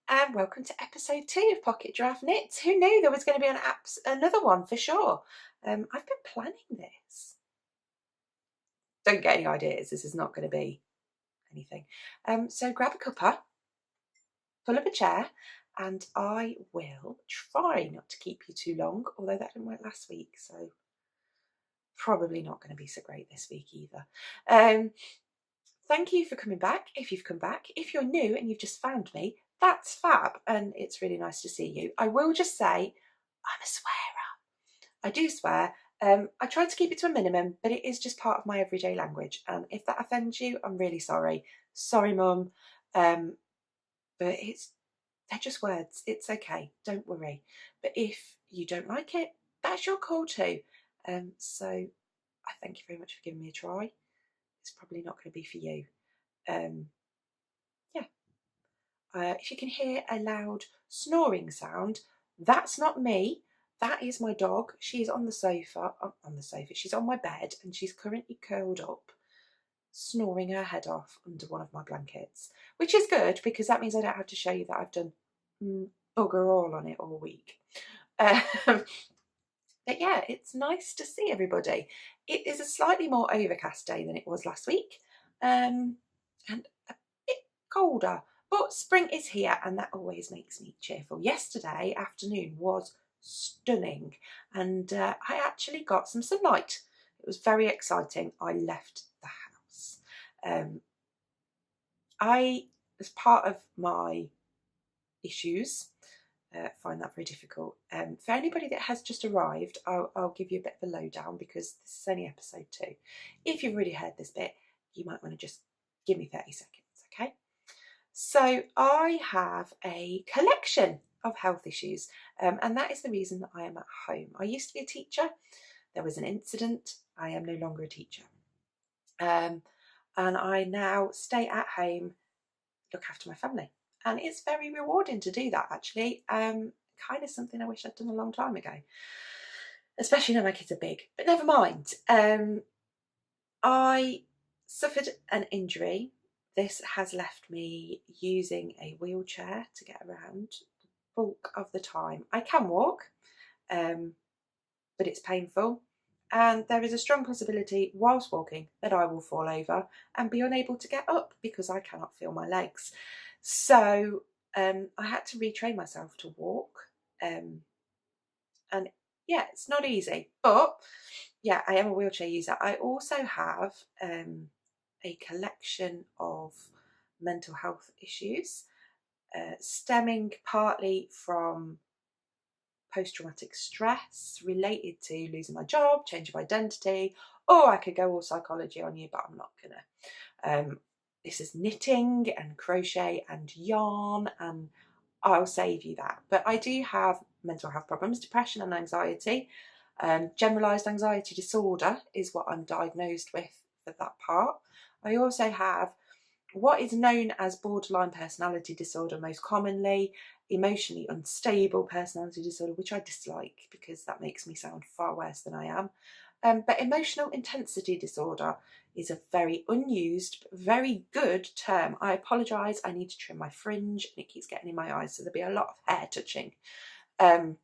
and welcome to episode 2 of Pocket Giraffe Knits. Who knew there was going to be another one for sure? I've been planning this. Don't get any ideas, this is not going to be anything. So grab a cuppa, pull up a chair, and I will try not to keep you too long, although that didn't work last week, so probably not going to be so great this week either. Thank you for coming back, if you've come back. If you're new and you've just found me, that's fab, and it's really nice to see you. I will just say, I'm a swearer. I do swear. I try to keep it to a minimum, but it is just part of my everyday language, and if that offends you, I'm really sorry. Sorry, Mum. But they're just words. It's okay, don't worry. But if you don't like it, that's your call too. So I thank you very much for giving me a try. It's probably not going to be for you. If you can hear a loud snoring sound, that's not me. That is my dog. She's on the sofa. She's on my bed, and she's currently curled up, snoring her head off under one of my blankets, which is good because that means I don't have to show you that I've done bugger all on it all week. But yeah, it's nice to see everybody. It is a slightly more overcast day than it was last week, and a bit colder. But spring is here, and that always makes me cheerful. Yesterday afternoon was stunning, and I actually got some sunlight. It was very exciting. I left the house. As part of my issues, find that very difficult. For anybody that has just arrived, I'll give you a bit of a lowdown because this is only episode 2. If you've already heard this bit, you might want to just give me 30 seconds, okay? So I have a collection of health issues, and that is the reason that I am at home. I used to be a teacher. There was an incident. I am no longer a teacher. And I now stay at home, look after my family. And it's very rewarding to do that, actually. Kind of something I wish I'd done a long time ago, especially now my kids are big. But never mind. I suffered an injury. This has left me using a wheelchair to get around the bulk of the time. I can walk, but it's painful. And there is a strong possibility whilst walking that I will fall over and be unable to get up because I cannot feel my legs. So I had to retrain myself to walk. And yeah, it's not easy. But yeah, I am a wheelchair user. I also have a collection of mental health issues stemming partly from post-traumatic stress related to losing my job, change of identity, or I could go all psychology on you, but I'm not gonna. This is knitting and crochet and yarn, and I'll save you that. But I do have mental health problems, depression and anxiety. Generalised anxiety disorder is what I'm diagnosed with for that part. I also have what is known as borderline personality disorder, most commonly emotionally unstable personality disorder, which I dislike because that makes me sound far worse than I am. But emotional intensity disorder is a very unused, but very good term. I apologise, I need to trim my fringe and it keeps getting in my eyes, so there'll be a lot of hair touching. And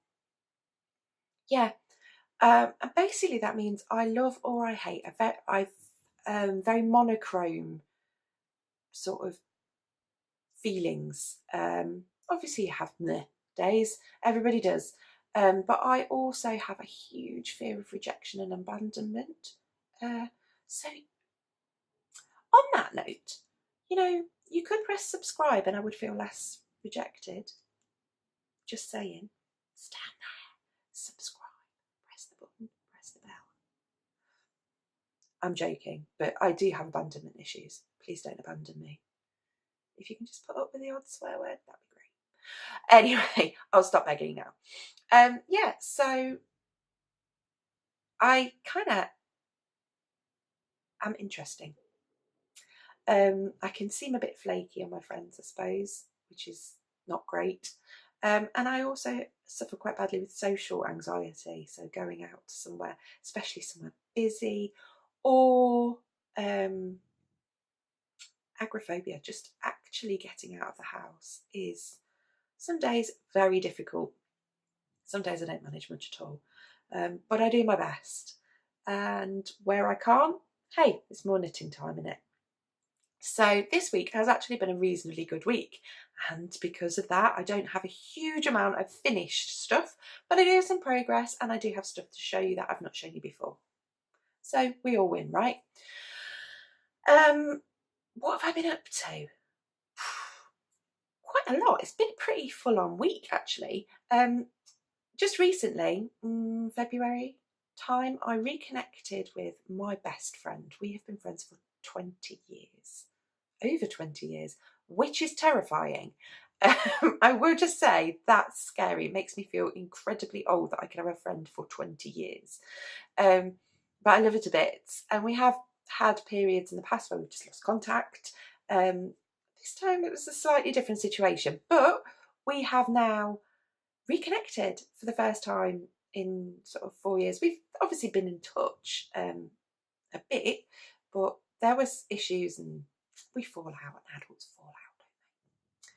basically that means I love or I hate. I've very monochrome sort of feelings. Obviously you have meh days, everybody does. But I also have a huge fear of rejection and abandonment. So on that note, you could press subscribe and I would feel less rejected. Just saying. Stand there, subscribe, press the button, press the bell. I'm joking, but I do have abandonment issues. Please don't abandon me. If you can just put up with the odd swear word, that'd be great. Anyway, I'll stop begging now. So I kind of am interesting. I can seem a bit flaky on my friends, I suppose, which is not great. And I also suffer quite badly with social anxiety, so going out somewhere, especially somewhere busy, or agoraphobia, just actually getting out of the house is Some days very difficult. Some days I don't manage much at all, but I do my best. And where I can't, hey, it's more knitting time in it. So this week has actually been a reasonably good week, and because of that I don't have a huge amount of finished stuff, but I do have some progress and I do have stuff to show you that I've not shown you before. So we all win, right? What have I been up to? Quite a lot. It's been a pretty full-on week actually. Just recently, February time, I reconnected with my best friend. We have been friends for 20 years. Over 20 years, which is terrifying. I will just say that's scary. It makes me feel incredibly old that I can have a friend for 20 years. But I love it a bit. And we have had periods in the past where we've just lost contact. This time it was a slightly different situation, but we have now reconnected for the first time in sort of 4 years. We've obviously been in touch a bit, but there was issues and we fall out, and adults fall out, don't they?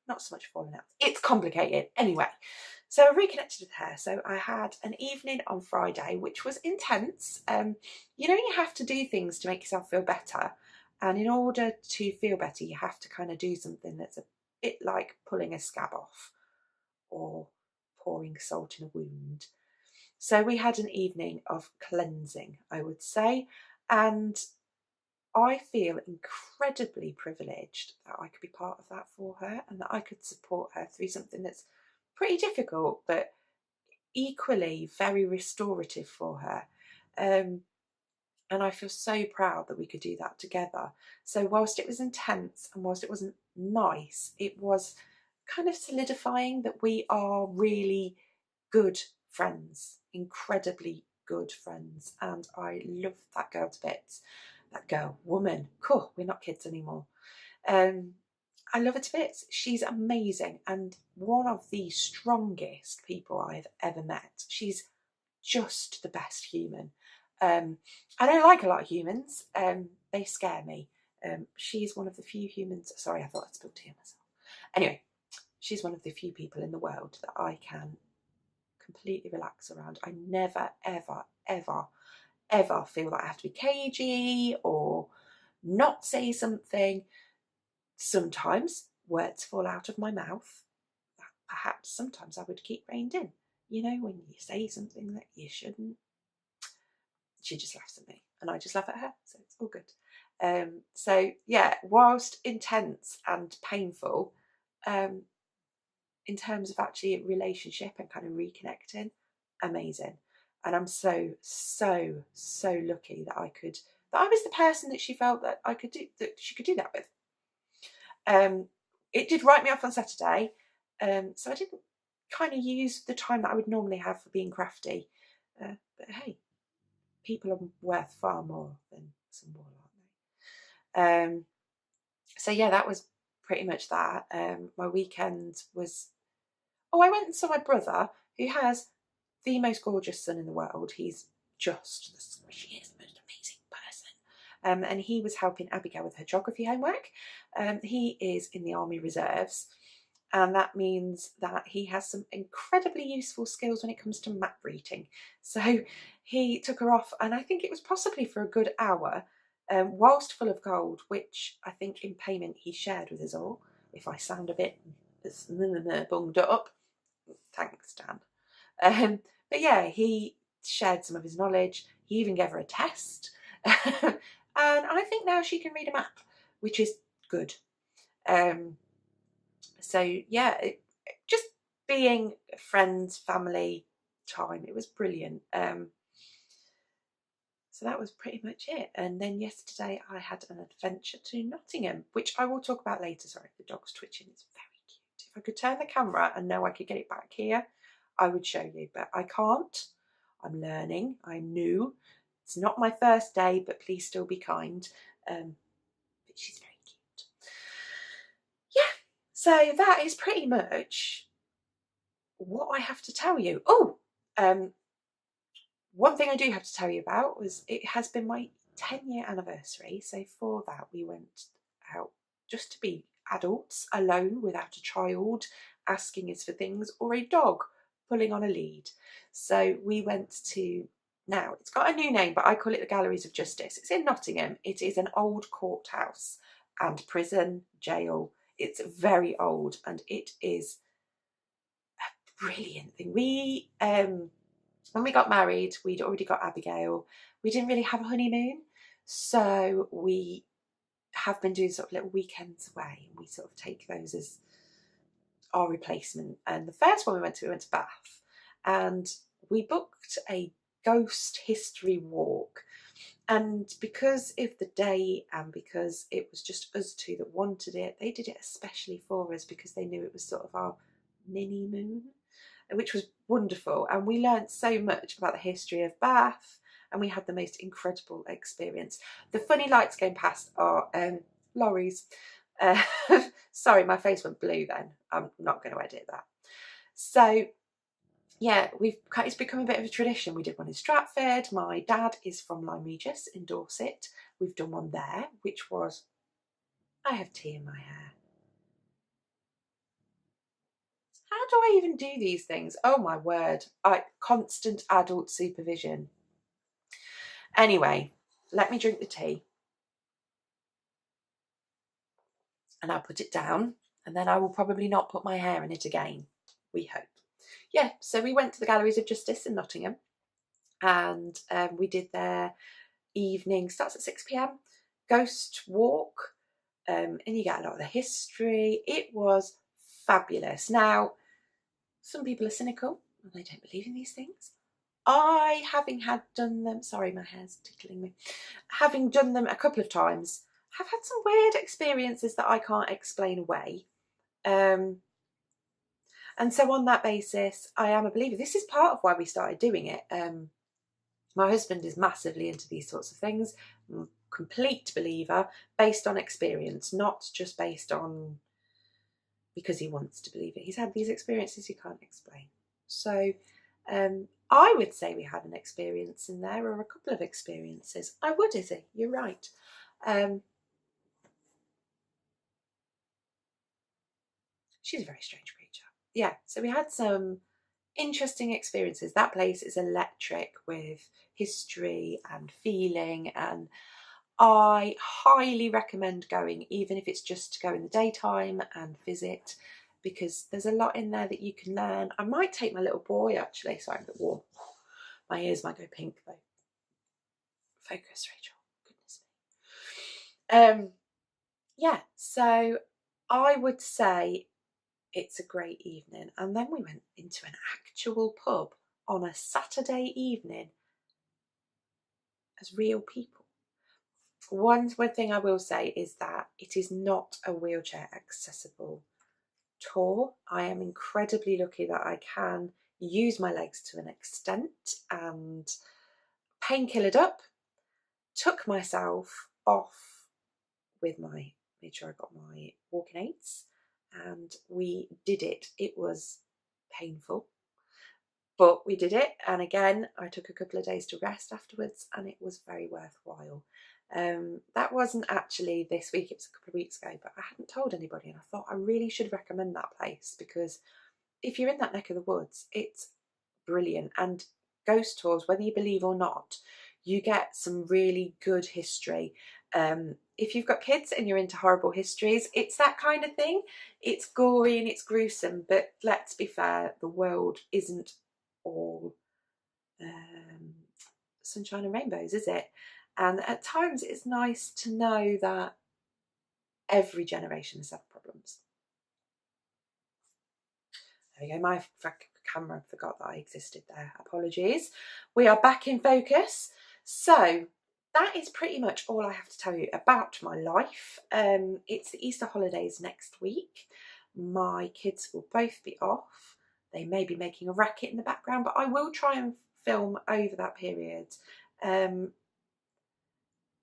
Not so much falling out. It's complicated. Anyway, so I reconnected with her. So I had an evening on Friday, which was intense. You know, you have to do things to make yourself feel better. And in order to feel better, you have to kind of do something that's a bit like pulling a scab off or pouring salt in a wound. So we had an evening of cleansing, I would say. And I feel incredibly privileged that I could be part of that for her and that I could support her through something that's pretty difficult, but equally very restorative for her. And I feel so proud that we could do that together. So whilst it was intense and whilst it wasn't nice, it was kind of solidifying that we are really good friends, incredibly good friends. And I love that girl to bits. That girl, woman, cool, we're not kids anymore. I love her to bits. She's amazing and one of the strongest people I've ever met. She's just the best human. I don't like a lot of humans. They scare me. She's one of the few humans. Sorry, I thought I'd spilled tea on myself. Anyway, she's one of the few people in the world that I can completely relax around. I never, ever, ever, ever feel that I have to be cagey or not say something. Sometimes words fall out of my mouth. Perhaps sometimes I would keep reined in. You know, when you say something that you shouldn't. She just laughs at me and I just laugh at her, so it's all good. So yeah, whilst intense and painful, in terms of actually a relationship and kind of reconnecting, amazing. And I'm so lucky that I was the person that she felt that she could do that with. It did write me off on Saturday, so I didn't kind of use the time that I would normally have for being crafty. But hey, people are worth far more than some wool, aren't they? So yeah, that was pretty much that. My weekend was, I went and saw my brother, who has the most gorgeous son in the world. He's just the squishiest, most amazing person. And he was helping Abigail with her geography homework. He is in the Army Reserves, and that means that he has some incredibly useful skills when it comes to map reading. So he took her off, and I think it was possibly for a good hour, whilst full of gold, which I think in payment he shared with us all. If I sound a bit bunged up, thanks, Dan. But yeah, he shared some of his knowledge. He even gave her a test. And I think now she can read a map, which is good. So yeah, just being friends, family time, it was brilliant. So that was pretty much it. And then yesterday I had an adventure to Nottingham, which I will talk about later. Sorry, the dog's twitching. It's very cute. If I could turn the camera and know I could get it back here, I would show you, but I can't. I'm learning. I'm new. It's not my first day, but please still be kind. But she's very cute. Yeah, so that is pretty much what I have to tell you. One thing I do have to tell you about was it has been my 10-year anniversary. So for that, we went out just to be adults alone without a child asking us for things, or a dog pulling on a lead. So we went to, now it's got a new name, but I call it the Galleries of Justice. It's in Nottingham. It is an old courthouse and prison, jail. It's very old, and it is a brilliant thing. We when we got married, we'd already got Abigail. We didn't really have a honeymoon, so we have been doing sort of little weekends away, and we sort of take those as our replacement. And the first one we went to Bath, and we booked a ghost history walk. And because of the day, and because it was just us two that wanted it, they did it especially for us, because they knew it was sort of our mini moon, which was wonderful. And we learned so much about the history of Bath, and we had the most incredible experience. The funny lights going past are lorries. Sorry, my face went blue then. I'm not going to edit that. So yeah, it's become a bit of a tradition. We did one in Stratford. My dad is from Lyme Regis in Dorset. We've done one there, which was, I have tea in my hair. How do I even do these things? Oh my word. Constant adult supervision. Anyway, let me drink the tea. And I'll put it down, and then I will probably not put my hair in it again. We hope. Yeah, so we went to the Galleries of Justice in Nottingham, and we did their evening, starts at 6 p.m, ghost walk, and you get a lot of the history. It was fabulous. Now, some people are cynical and they don't believe in these things. I, having done them, sorry, my hair's tickling me, having done them a couple of times, have had some weird experiences that I can't explain away. And so on that basis, I am a believer. This is part of why we started doing it. My husband is massively into these sorts of things. I'm a complete believer, based on experience, not just based on because he wants to believe it. He's had these experiences you can't explain. So I would say we had an experience in there, or a couple of experiences. I would, Izzy, you're right. She's a very strange creature. Yeah, so we had some interesting experiences. That place is electric with history and feeling, and I highly recommend going, even if it's just to go in the daytime and visit, because there's a lot in there that you can learn. I might take my little boy, actually. Sorry, I'm a bit warm. My ears might go pink though. Focus, Rachel. Goodness me. Yeah, so I would say it's a great evening. And then we went into an actual pub on a Saturday evening as real people. One thing I will say is that it is not a wheelchair accessible tour. I am incredibly lucky that I can use my legs to an extent, and painkillered up, took myself off with made sure I got my walking aids, and we did it. It was painful, but we did it. And again, I took a couple of days to rest afterwards, and it was very worthwhile. That wasn't actually this week, it was a couple of weeks ago, but I hadn't told anybody, and I thought I really should recommend that place, because if you're in that neck of the woods, it's brilliant. And ghost tours, whether you believe or not, you get some really good history. If you've got kids and you're into horrible histories, it's that kind of thing. It's gory and it's gruesome, but let's be fair, the world isn't all sunshine and rainbows, is it? And at times it's nice to know that every generation has had problems. There we go, my camera forgot that I existed there. Apologies. We are back in focus. So that is pretty much all I have to tell you about my life. It's the Easter holidays next week. My kids will both be off. They may be making a racket in the background, but I will try and film over that period.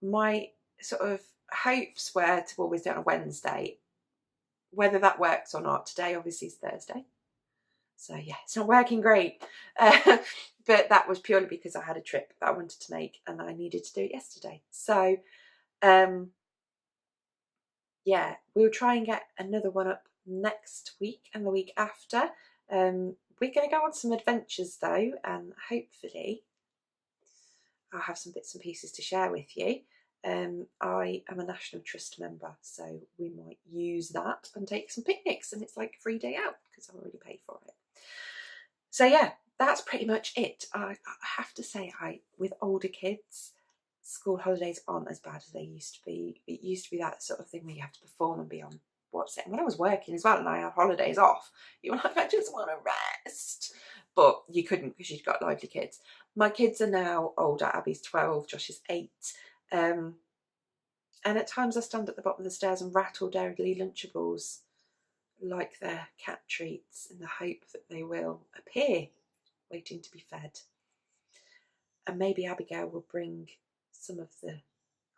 My sort of hopes were to always do it on a Wednesday. Whether that works or not, today obviously is Thursday. So yeah, it's not working great. But that was purely because I had a trip that I wanted to make and I needed to do it yesterday. So yeah, we'll try and get another one up next week and the week after. We're going to go on some adventures though, and hopefully I'll have some bits and pieces to share with you. I am a National Trust member, so we might use that and take some picnics, and it's like a free day out because I've already paid for it. So yeah, that's pretty much it. I have to say, with older kids, school holidays aren't as bad as they used to be. It used to be that sort of thing where you have to perform and be on what's it. And when I was working as well and I had holidays off, you were like, I just want to rest. But you couldn't because you'd got lively kids. My kids are now older. Abby's 12, Josh is 8. And at times I stand at the bottom of the stairs and rattle Dairy Lunchables like they're cat treats in the hope that they will appear waiting to be fed. And maybe Abigail will bring some of the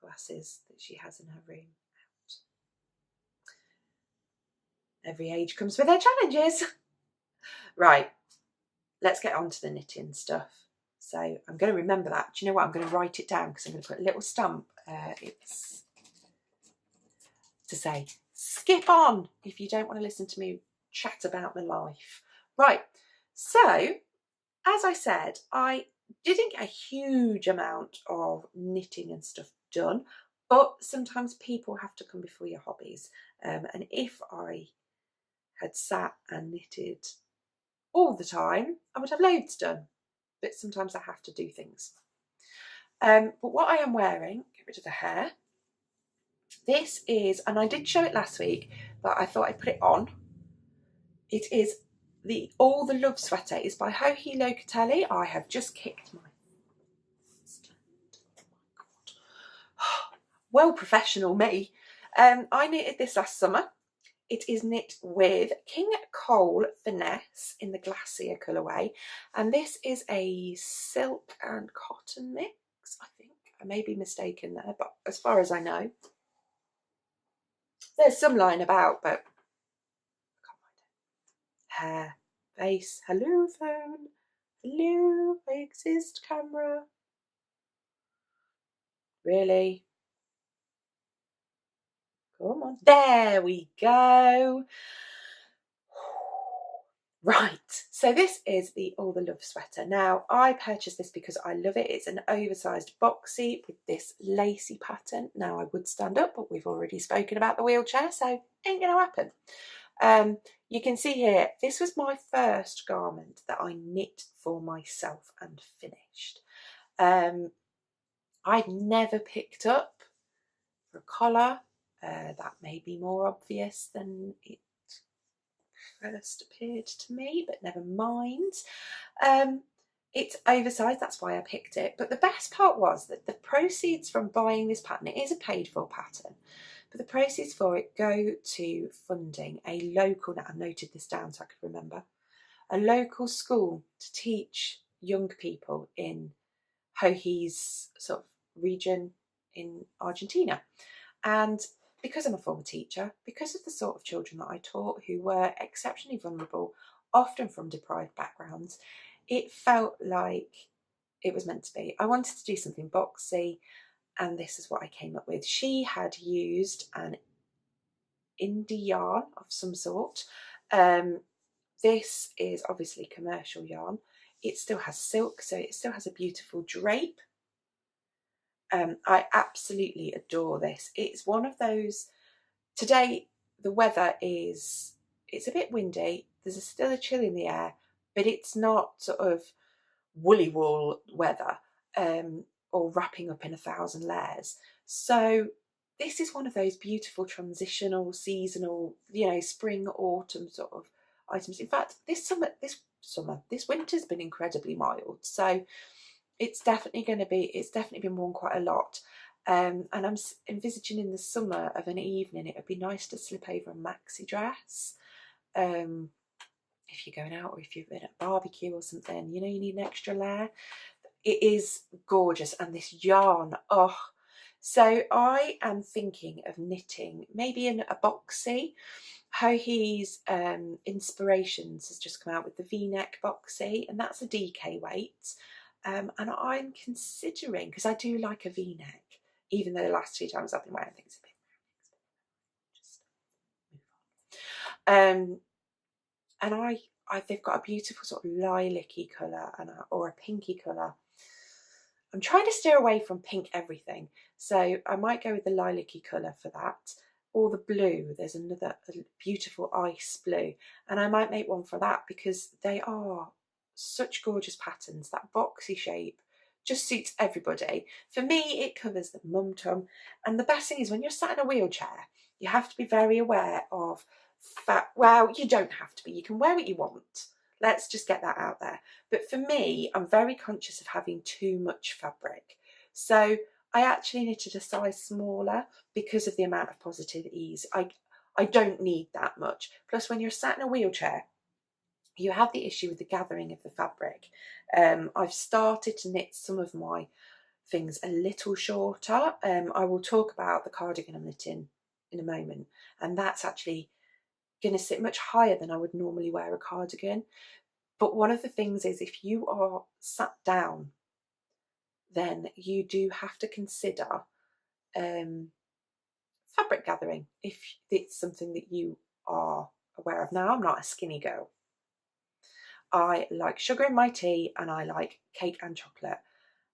glasses that she has in her room out. Every age comes with their challenges. Right, let's get on to the knitting stuff. So I'm going to remember that. Do you know what? I'm going to write it down because I'm going to put a little stamp. It's to say, skip on if you don't want to listen to me chat about my life. Right, so as I said, I didn't get a huge amount of knitting and stuff done, but sometimes people have to come before your hobbies. And if I had sat and knitted all the time, I would have loads done. But sometimes I have to do things. But what I am wearing, get rid of the hair. This is, and I did show it last week, but I thought I'd put it on. It is the All the Love sweater. It's by Joji Locatelli. I have just kicked my stand. Oh my God. Well, professional me. I knitted this last summer. It is knit with King Cole Finesse in the Glacier colourway. And this is a silk and cotton mix, I think. I may be mistaken there, but as far as I know, there's some line about, but I can't find it. Hair, face, hello phone, hello, I exist camera. Really? Come on. There we go. Right, so this is the All the Love sweater. Now, I purchased this because I love it. It's an oversized boxy with this lacy pattern. Now, I would stand up, but we've already spoken about the wheelchair, so ain't going to happen. You can see here, this was my first garment that I knit for myself and finished. I'd never picked up for a collar. That may be more obvious than it first appeared to me, but never mind. It's oversized, that's why I picked it. But the best part was that the proceeds from buying this pattern, it is a paid for pattern, but the proceeds for it go to funding a local, now I noted this down so I could remember, a local school to teach young people in Joji's sort of region in Argentina. And because I'm a former teacher, because of the sort of children that I taught who were exceptionally vulnerable, often from deprived backgrounds, it felt like it was meant to be. I wanted to do something boxy, and this is what I came up with. She had used an indie yarn of some sort. This is obviously commercial yarn. It still has silk, so it still has a beautiful drape. I absolutely adore this. It's one of those, today the weather is, it's a bit windy, there's still a chill in the air, but it's not sort of woolly wool weather or wrapping up in 1,000 layers. So this is one of those beautiful transitional, seasonal, spring, autumn sort of items. In fact, this winter's been incredibly mild. So it's definitely been worn quite a lot. And I'm envisaging in the summer of an evening, it would be nice to slip over a maxi dress. If you're going out or if you've been at a barbecue or something, you need an extra layer. It is gorgeous. And this yarn, oh. So I am thinking of knitting maybe in a boxy. Joji's Inspirations has just come out with the V-neck boxy, and that's a DK weight. And I'm considering, because I do like a V-neck, even though the last 2 times I've been wearing things a bit, And they've got a beautiful sort of lilac-y colour or a pinky colour. I'm trying to steer away from pink everything, so I might go with the lilac-y colour for that, or the blue. There's another beautiful ice blue, and I might make one for that because they are such gorgeous patterns. That boxy shape just suits everybody. For me, it covers the mum tum, and the best thing is when you're sat in a wheelchair, you have to be very aware of well, you don't have to be. You can wear what you want. Let's just get that out there. But for me, I'm very conscious of having too much fabric. So I actually knitted a size smaller because of the amount of positive ease. I don't need that much. Plus, when you're sat in a wheelchair, you have the issue with the gathering of the fabric. I've started to knit some of my things a little shorter. I will talk about the cardigan I'm knitting in a moment, and that's actually going to sit much higher than I would normally wear a cardigan. But one of the things is if you are sat down, then you do have to consider fabric gathering if it's something that you are aware of. Now, I'm not a skinny girl. I like sugar in my tea and I like cake and chocolate.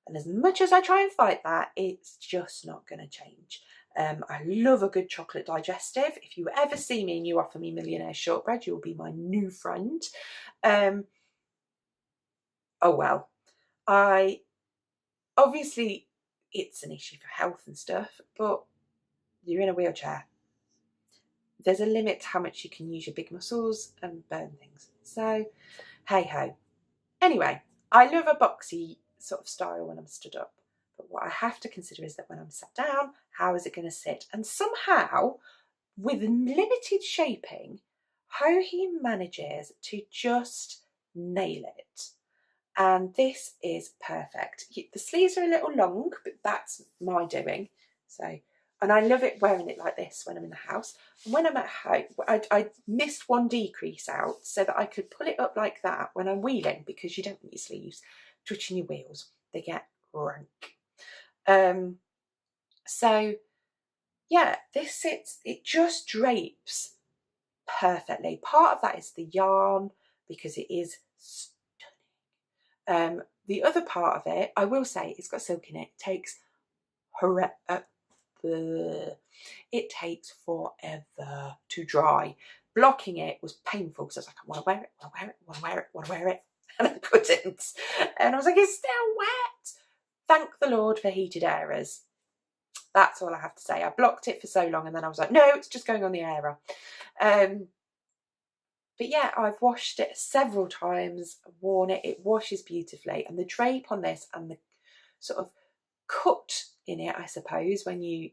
And as much as I try and fight that, it's just not going to change. I love a good chocolate digestive. If you ever see me and you offer me millionaire shortbread, you'll be my new friend. Oh well, obviously it's an issue for health and stuff, but you're in a wheelchair. There's a limit to how much you can use your big muscles and burn things. So, hey ho. Anyway, I love a boxy sort of style when I'm stood up. But what I have to consider is that when I'm sat down, how is it going to sit? And somehow, with limited shaping, how he manages to just nail it. And this is perfect. The sleeves are a little long, but that's my doing. So, and I love it wearing it like this when I'm in the house. And when I'm at home, I missed one decrease out so that I could pull it up like that when I'm wheeling, because you don't want your sleeves twitching your wheels. They get rank. So yeah, this sits, it just drapes perfectly. Part of that is the yarn, because it is stunning. The other part of it, I will say, it's got silk in it. It takes forever to dry. Blocking it was painful because I was like, I want to wear it, I want to wear it, I want to wear it, I want to wear it. And I couldn't. And I was like, it's still wet. Thank the Lord for heated airers. That's all I have to say. I blocked it for so long and then I was like, no, it's just going on the airer. But yeah, I've washed it several times, worn it. It washes beautifully. And the drape on this and the sort of cut in it, I suppose, when you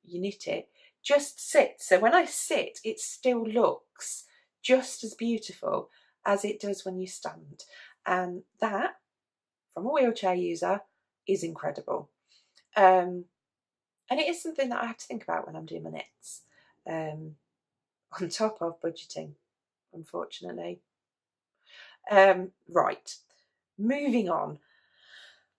knit it, just sits. So when I sit, it still looks just as beautiful as it does when you stand. And that, from a wheelchair user, is incredible. And it is something that I have to think about when I'm doing my knits, on top of budgeting, unfortunately. Right, moving on.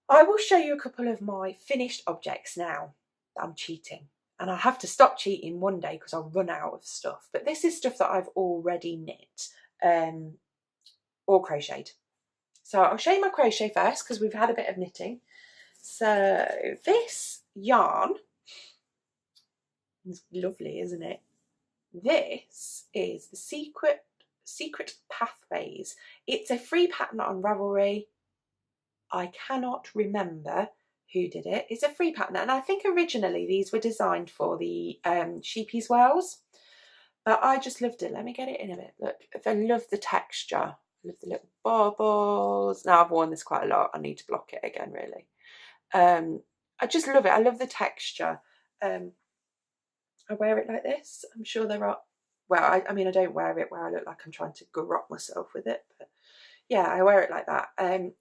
I will show you a couple of my finished objects now. I'm cheating, and I'll have to stop cheating one day because I'll run out of stuff. But this is stuff that I've already knit or crocheted. So I'll show you my crochet first because we've had a bit of knitting. So this yarn is lovely, isn't it? This is the Secret Pathways. It's a free pattern on Ravelry. I cannot remember who did it. It's a free pattern, and I think originally these were designed for the sheepies wells, but I just loved it. Let me get it in a bit. Look, I love the texture. I love the little bubbles. Now I've worn this quite a lot. I need to block it again, really. I just love it. I love the texture. I wear it like this. I'm sure there are, well, I mean, I don't wear it where I look like I'm trying to garrot myself with it, but yeah, I wear it like that.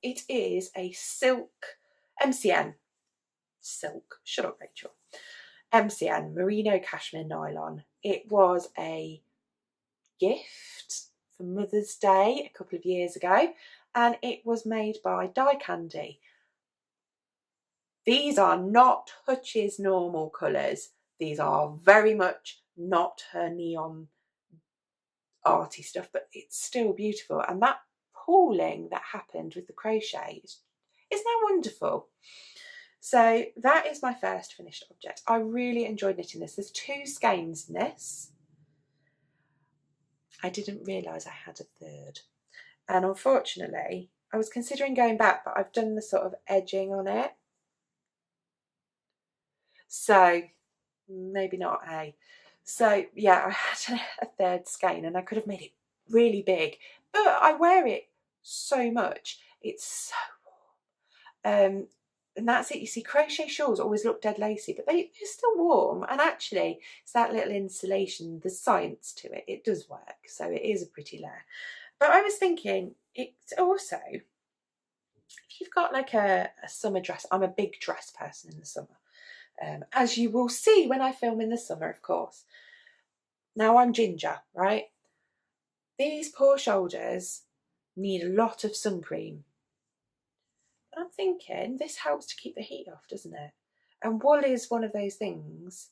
It is a silk, MCN, silk, shut up Rachel, MCN, merino cashmere nylon. It was a gift for Mother's Day a couple of years ago, and it was made by Dye Candy. These are not Hutch's normal colours. These are very much not her neon arty stuff, but it's still beautiful. And that pooling that happened with the crochet is now wonderful. So that is my first finished object. I really enjoyed knitting this. There's 2 skeins in this. I didn't realise I had a third. And unfortunately, I was considering going back, but I've done the sort of edging on it. So maybe not So yeah, I had a third skein and I could have made it really big, but I wear it so much. It's so warm. And that's it. You see, crochet shawls always look dead lacy, but they're still warm. And actually, it's that little insulation, the science to it. It does work. So it is a pretty layer. But I was thinking, it's also, if you've got like a summer dress, I'm a big dress person in the summer. As you will see when I film in the summer, of course. Now I'm ginger, right? These poor shoulders need a lot of sun cream. I'm thinking this helps to keep the heat off, doesn't it? And wool is one of those things,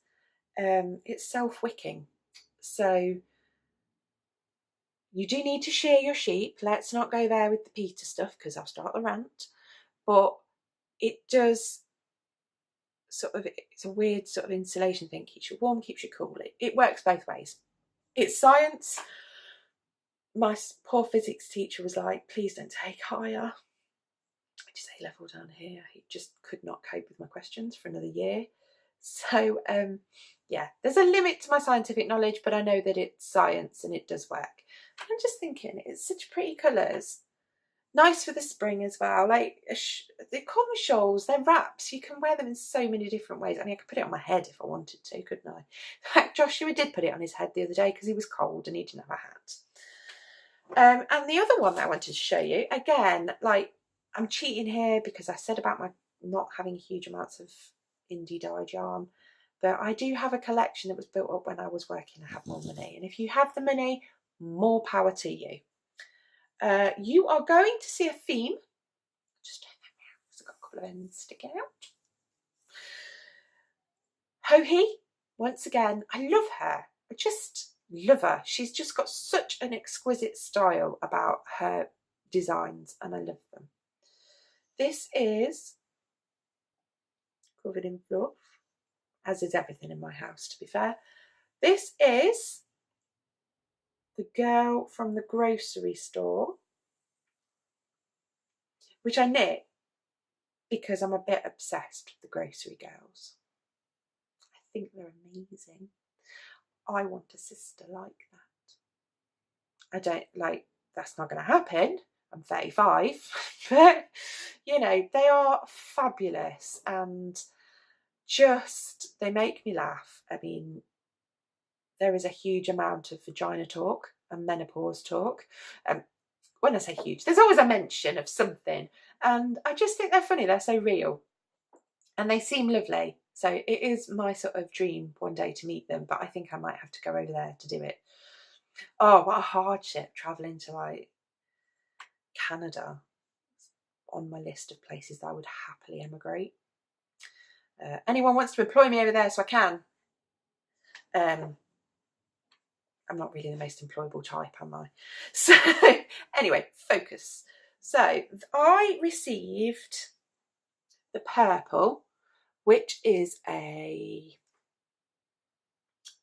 it's self-wicking. So you do need to shear your sheep. Let's not go there with the Peter stuff because I'll start the rant. But it does sort of, it's a weird sort of insulation thing. Keeps you warm, keeps you cool. It works both ways. It's science. My poor physics teacher was like, please don't take higher. I just A level down here. He just could not cope with my questions for another year. So yeah, there's a limit to my scientific knowledge, but I know that it's science and it does work. I'm just thinking, it's such pretty colours. Nice for the spring as well. Like, they call them shawls, they're wraps. You can wear them in so many different ways. I mean, I could put it on my head if I wanted to, couldn't I? In fact, Joshua did put it on his head the other day because he was cold and he didn't have a hat. And the other one that I wanted to show you, again, like, I'm cheating here because I said about my not having huge amounts of indie dyed yarn, but I do have a collection that was built up when I was working. I have more money, and if you have the money, more power to you. You are going to see a theme. Just turn that round because I've got a couple of ends sticking out. Hohi, once again, I love her. I just love her. She's just got such an exquisite style about her designs, and I love them. This is covered in fluff, as is everything in my house, to be fair. This is the girl from the grocery store, which I knit because I'm a bit obsessed with the grocery girls. I think they're amazing. I want a sister like that. I don't, like, that's not going to happen. I'm 35, but you know, they are fabulous and just, they make me laugh. I mean, there is a huge amount of vagina talk and menopause talk. When I say huge, there's always a mention of something, and I just think they're funny. They're so real and they seem lovely. So it is my sort of dream one day to meet them, but I think I might have to go over there to do it. Oh, what a hardship traveling to like Canada. On my list of places that I would happily emigrate. Anyone wants to employ me over there so I can. I'm not really the most employable type, am I? So anyway, focus. So I received the purple, which is a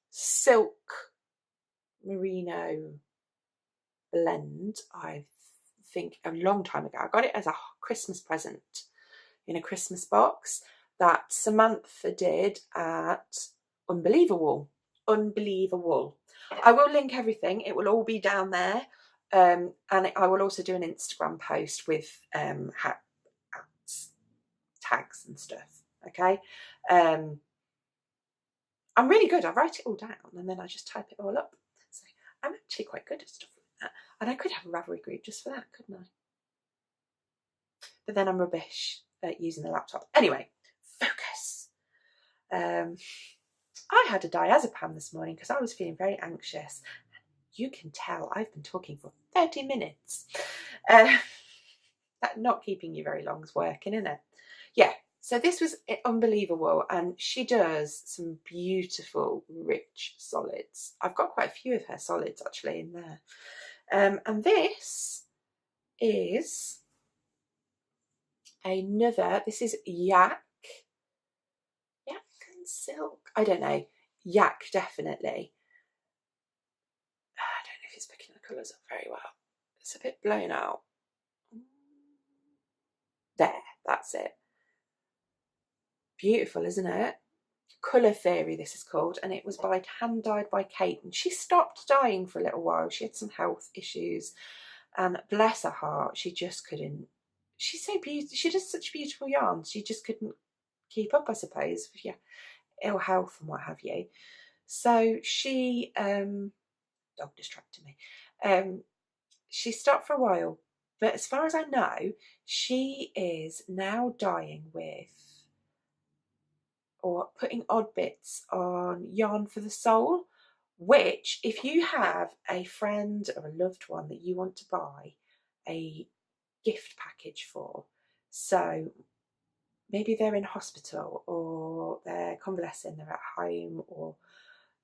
silk merino blend. I think a long time ago. I got it as a Christmas present in a Christmas box that Samantha did at Unbelievable. I will link everything. It will all be down there. And I will also do an Instagram post with hats, tags and stuff. Okay. I'm really good. I write it all down and then I just type it all up. So I'm actually quite good at stuff like that. And I could have a Ravelry group just for that, couldn't I? But then I'm rubbish at using the laptop. Anyway, focus. I had a diazepam this morning because I was feeling very anxious. You can tell I've been talking for 30 minutes. That not keeping you very long is working, isn't it? Yeah, So this was unbelievable, and she does some beautiful, rich solids. I've got quite a few of her solids actually in there. And this is this is yak and silk. I don't know, yak definitely. I don't know if it's picking the colours up very well. It's a bit blown out. There, that's it. Beautiful, isn't it? Colour Theory, this is called, and it was hand dyed by Kate, and she stopped dyeing for a little while. She had some health issues, and bless her heart, she just couldn't. She's so beautiful. She does such beautiful yarns. She just couldn't keep up, I suppose, with your ill health and what have you. So she, dog distracted me. She stopped for a while, but as far as I know, she is now dyeing with, or putting odd bits on Yarn for the Soul, which, if you have a friend or a loved one that you want to buy a gift package for, so maybe they're in hospital, or they're convalescing, they're at home, or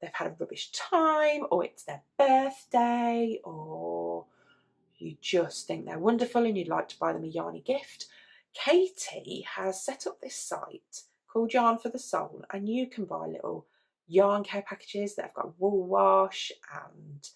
they've had a rubbish time, or it's their birthday, or you just think they're wonderful and you'd like to buy them a yarny gift, Katie has set up this site called Yarn for the Soul, and you can buy little yarn care packages that have got wool wash and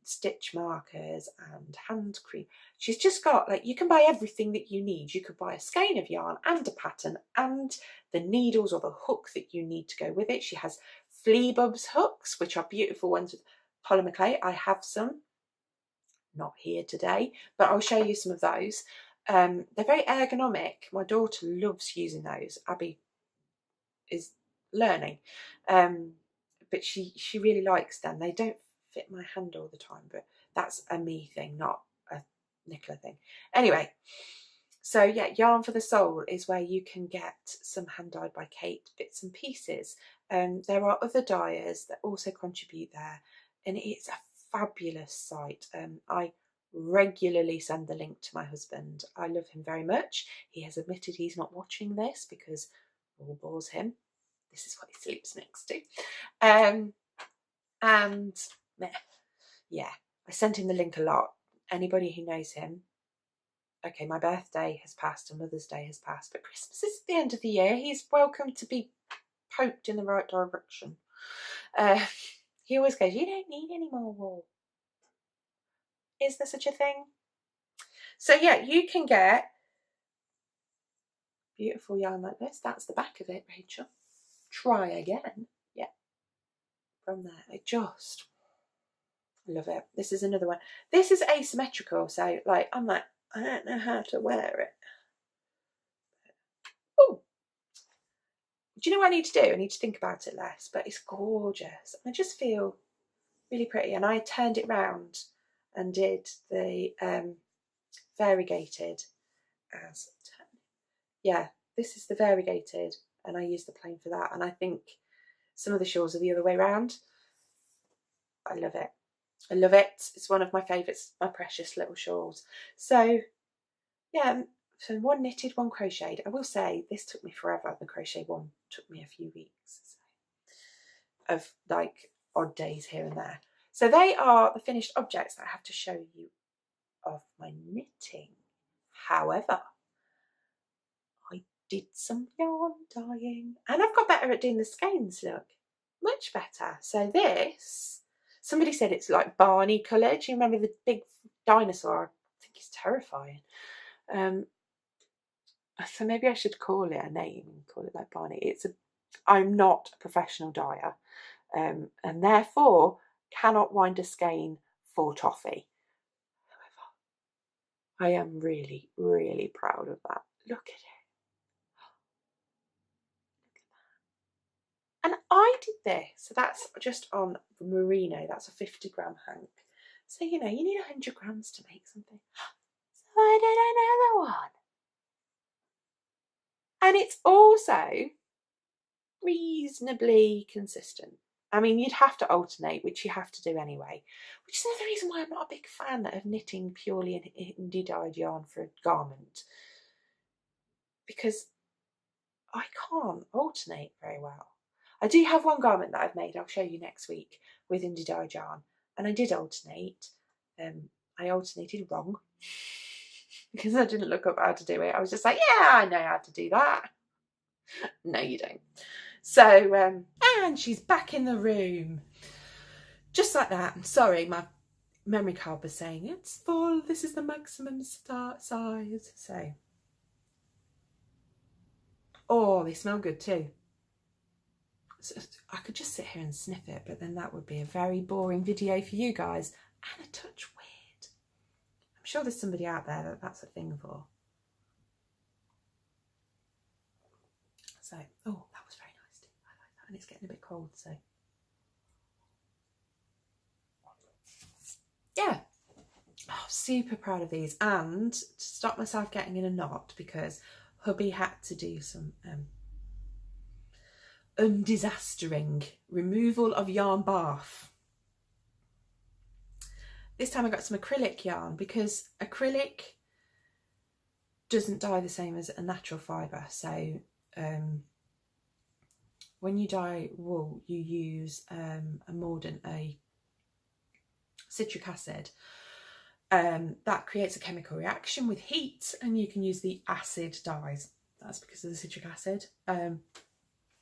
stitch markers and hand cream. She's just got, like, you can buy everything that you need. You could buy a skein of yarn and a pattern and the needles or the hook that you need to go with it. She has flea bubs hooks, which are beautiful ones with polymer clay. I have some, not here today, but I'll show you some of those. They're very ergonomic. My daughter loves using those. Abby is learning, but she really likes them. They don't fit my hand all the time, but that's a me thing, not a Nicola thing. Anyway, so yeah, Yarn for the Soul is where you can get some hand dyed by Kate bits and pieces. There are other dyers that also contribute there, and it's a fabulous site. I regularly send the link to my husband. I love him very much. He has admitted he's not watching this because it all bores him. This is what he sleeps next to. And yeah, I sent him the link a lot. Anybody who knows him, okay, my birthday has passed and Mother's Day has passed, but Christmas is at the end of the year. He's welcome to be poked in the right direction. He always goes, you don't need any more wool. Is there such a thing? So yeah, you can get beautiful yarn like this. That's the back of it, Rachel. Try again. Yeah, from there. I just love it. This is another one. This is asymmetrical, so like I'm like, I don't know how to wear it. Oh, do you know what I need to do? I need to think about it less, but it's gorgeous. I just feel really pretty, and I turned it round and did the variegated as, yeah, this is the variegated, and I used the plain for that, and I think some of the shawls are the other way around. I love it. I love it. It's one of my favourites, my precious little shawls. So yeah, so one knitted, one crocheted. I will say this took me forever. The crochet one took me a few weeks of like odd days here and there. So they are the finished objects that I have to show you of my knitting. However, I did some yarn dyeing, and I've got better at doing the skeins, look, much better. So this, somebody said it's like Barney coloured. Do you remember the big dinosaur? I think it's terrifying. So maybe I should call it a name and call it like Barney. I'm not a professional dyer, and therefore cannot wind a skein for toffee. However, I am really, really proud of that. Look at it. And I did this. So that's just on merino. That's a 50-gram hank. So, you know, you need 100 grams to make something. So I did another one. And it's also reasonably consistent. I mean, you'd have to alternate, which you have to do anyway, which is another reason why I'm not a big fan of knitting purely in indie dyed yarn for a garment, because I can't alternate very well. I do have one garment that I've made, I'll show you next week, with indie dyed yarn, and I did alternate. I alternated wrong because I didn't look up how to do it. I was just like, yeah, I know how to do that. No, you don't. So, and she's back in the room. Just like that. Sorry, my memory card was saying it's full. This is the maximum start size. So, oh, they smell good too. So I could just sit here and sniff it, but then that would be a very boring video for you guys and a touch weird. I'm sure there's somebody out there that that's a thing for. So, oh, that was very nice too. I like that, and it's getting a bit cold, so. Yeah, oh, super proud of these, and to stop myself getting in a knot, because hubby had to do some undisastering removal of yarn bath. This time I got some acrylic yarn, because acrylic doesn't dye the same as a natural fibre. So when you dye wool, you use a mordant, a citric acid. That creates a chemical reaction with heat, and you can use the acid dyes. That's because of the citric acid.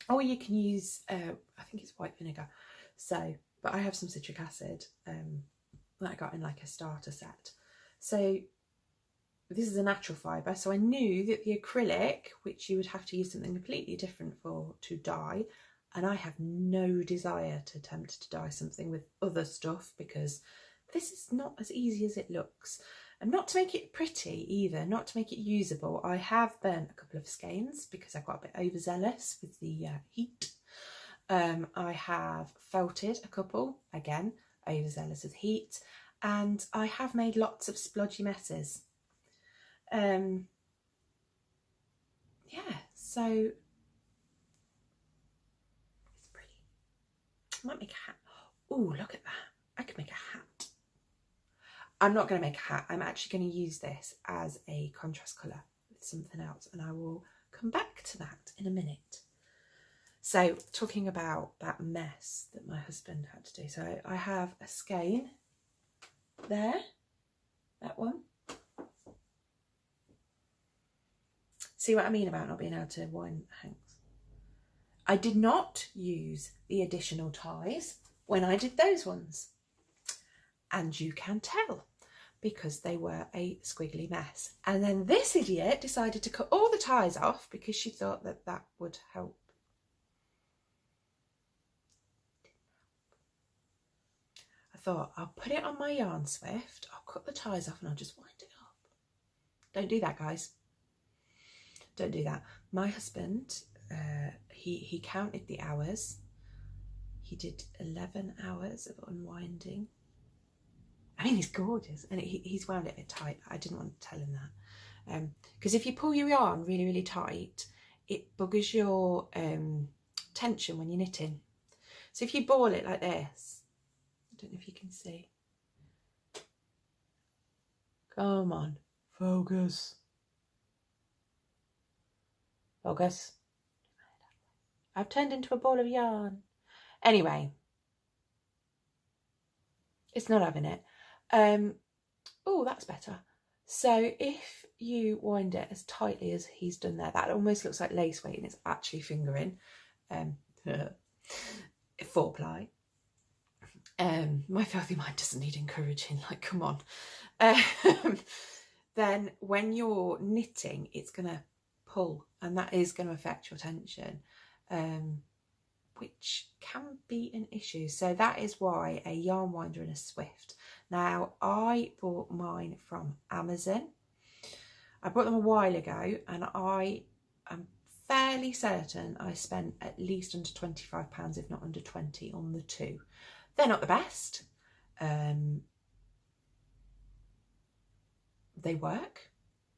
Or you can use, I think it's white vinegar. So, but I have some citric acid that I got in like a starter set. So this is a natural fibre. So I knew that the acrylic, which you would have to use something completely different for to dye, and I have no desire to attempt to dye something with other stuff, because this is not as easy as it looks. And not to make it pretty either, not to make it usable. I have burnt a couple of skeins because I got a bit overzealous with the heat. I have felted a couple, again, overzealous with heat. And I have made lots of splodgy messes. Yeah, so it's pretty. I might make a hat. Oh, look at that. I could make a hat. I'm not going to make a hat. I'm actually going to use this as a contrast colour with something else, and I will come back to that in a minute. So, talking about that mess that my husband had to do. So I have a skein there, that one. See what I mean about not being able to wind hanks? I did not use the additional ties when I did those ones. And you can tell, because they were a squiggly mess. And then this idiot decided to cut all the ties off because she thought that that would help. I thought, I'll put it on my yarn swift, I'll cut the ties off, and I'll just wind it up. Don't do that, guys. Don't do that. My husband, he counted the hours. He did 11 hours of unwinding. I mean, he's gorgeous, and he's wound it a bit tight. I didn't want to tell him that. Because if you pull your yarn really, really tight, it buggers your tension when you're knitting. So if you ball it like this, I don't know if you can see. Come on, focus. Focus. I've turned into a ball of yarn. Anyway, it's not having it. Oh, that's better. So if you wind it as tightly as he's done there, that almost looks like lace weight, and it's actually fingering. 4-ply. My filthy mind doesn't need encouraging, like, come on. Then when you're knitting, it's going to pull, and that is going to affect your tension, which can be an issue. So that is why a yarn winder and a swift. Now, I bought mine from Amazon. I bought them a while ago, and I am fairly certain I spent at least under £25, if not under 20, on the two. They're not the best. They work.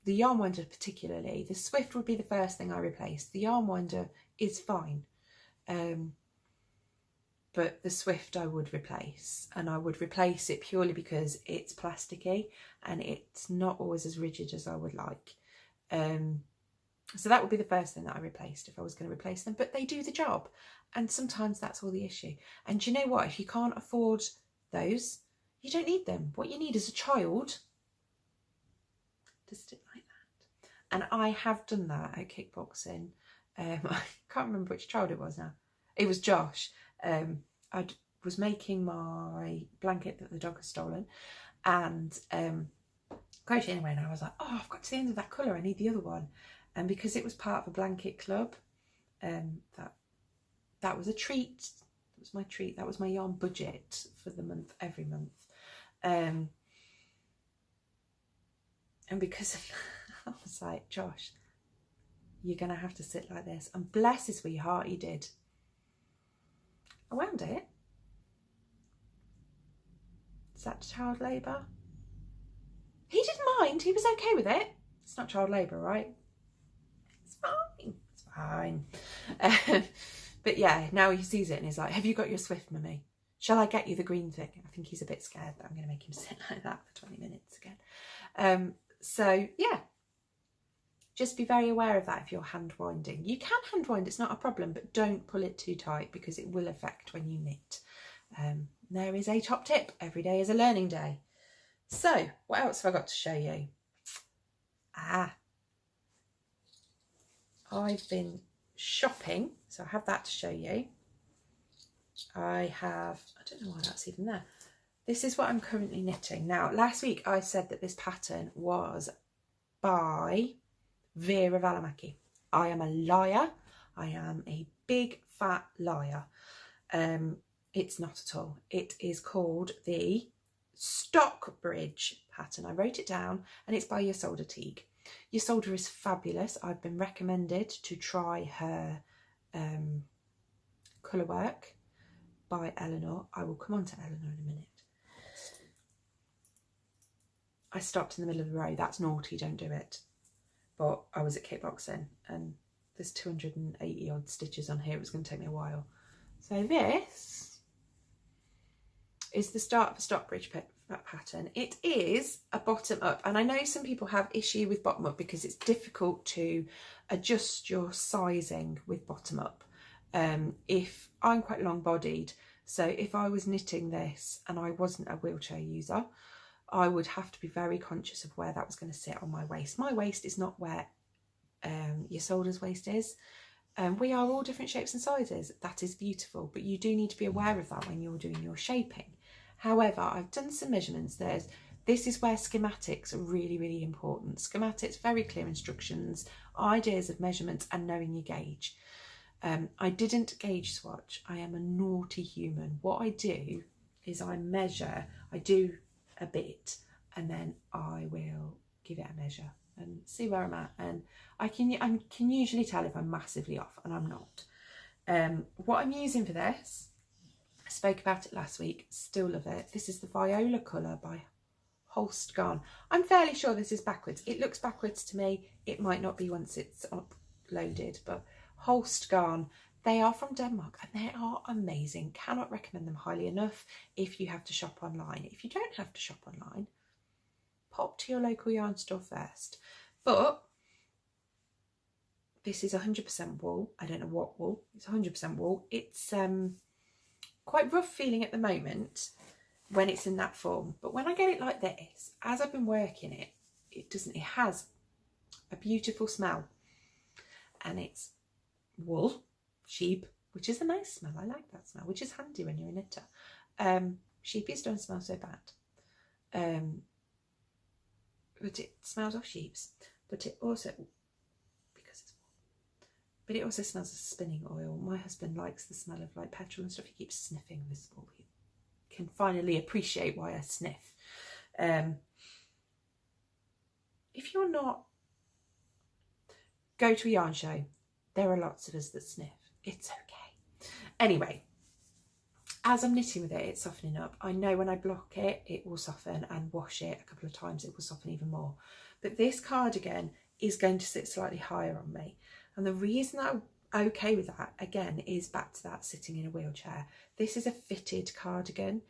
The yarn winder particularly. The swift would be the first thing I replaced. The yarn winder is fine. But the swift I would replace, and I would replace it purely because it's plasticky and it's not always as rigid as I would like. So that would be the first thing that I replaced if I was going to replace them, but they do the job. And sometimes that's all the issue. And do you know what? If you can't afford those, you don't need them. What you need as a child to stick like that. And I have done that at kickboxing. I can't remember which child it was now. It was Josh. I was making my blanket that the dog had stolen, and crocheting away, and I was like, oh, I've got to the end of that colour, I need the other one. And because it was part of a blanket club, that was a treat. That was my treat. That was my yarn budget for the month, every month. And because of that, I was like, Josh, you're going to have to sit like this. And bless his wee heart, he did. I wound it. Is that child labour? He didn't mind. He was okay with it. It's not child labour, right? It's fine. It's fine. But yeah, now he sees it and he's like, have you got your Swift, mummy? Shall I get you the green thing? I think he's a bit scared that I'm going to make him sit like that for 20 minutes again. So yeah, just be very aware of that if you're hand winding. You can hand wind, it's not a problem, but don't pull it too tight because it will affect when you knit. There is a top tip. Every day is a learning day. So what else have I got to show you? I've been shopping, so I have that to show you. I don't know why that's even there. This is what I'm currently knitting. Now, last week I said that this pattern was by Vera Välimäki. I am a liar. I am a big fat liar. It's not at all. It is called the Stockbridge pattern. I wrote it down and it's by Ysolda Teague. Ysolda is fabulous. I've been recommended to try her colour work by Eleanor. I will come on to Eleanor in a minute. I stopped in the middle of the row. That's naughty, don't do it. But I was at kickboxing and there's 280 odd stitches on here. It was going to take me a while. So this is the start of a Stockbridge pattern. It is a bottom up, and I know some people have issue with bottom up because it's difficult to adjust your sizing with bottom up. If I'm quite long bodied, so if I was knitting this and I wasn't a wheelchair user, I would have to be very conscious of where that was going to sit on my waist. My waist is not where Ysolda's waist is. We are all different shapes and sizes. That is beautiful, but you do need to be aware of that when you're doing your shaping. However, I've done some measurements. This is where schematics are really, really important. Schematics, very clear instructions, ideas of measurements and knowing your gauge. I didn't gauge swatch. I am a naughty human. What I do is I measure, I do a bit, and then I will give it a measure and see where I'm at. And I can usually tell if I'm massively off, and I'm not. What I'm using for this, I spoke about it last week, still love it. This is the Viola colour by Holst Garn. I'm fairly sure this is backwards. It looks backwards to me. It might not be once it's uploaded, but Holst Garn, they are from Denmark and they are amazing. Cannot recommend them highly enough if you have to shop online. If you don't have to shop online, pop to your local yarn store first. But this is 100% wool. I don't know what wool. It's 100% wool. It's quite rough feeling at the moment when it's in that form, but when I get it like this, as I've been working it, it has a beautiful smell, and it's wool, sheep, which is a nice smell. I like that smell, which is handy when you're a knitter. Sheepies don't smell so bad, but it smells of sheep's, but it also, because it's wool, but it also smells of spinning oil. My husband likes the smell of like petrol and stuff. He keeps sniffing this wool. He can finally appreciate why I sniff. If you're not, go to a yarn show. There are lots of us that sniff. It's okay. Anyway, as I'm knitting with it, it's softening up. I know when I block it, it will soften, and wash it a couple of times, it will soften even more. But this cardigan is going to sit slightly higher on me. And the reason I'm okay with that, again, is back to that sitting in a wheelchair. This is a fitted cardigan.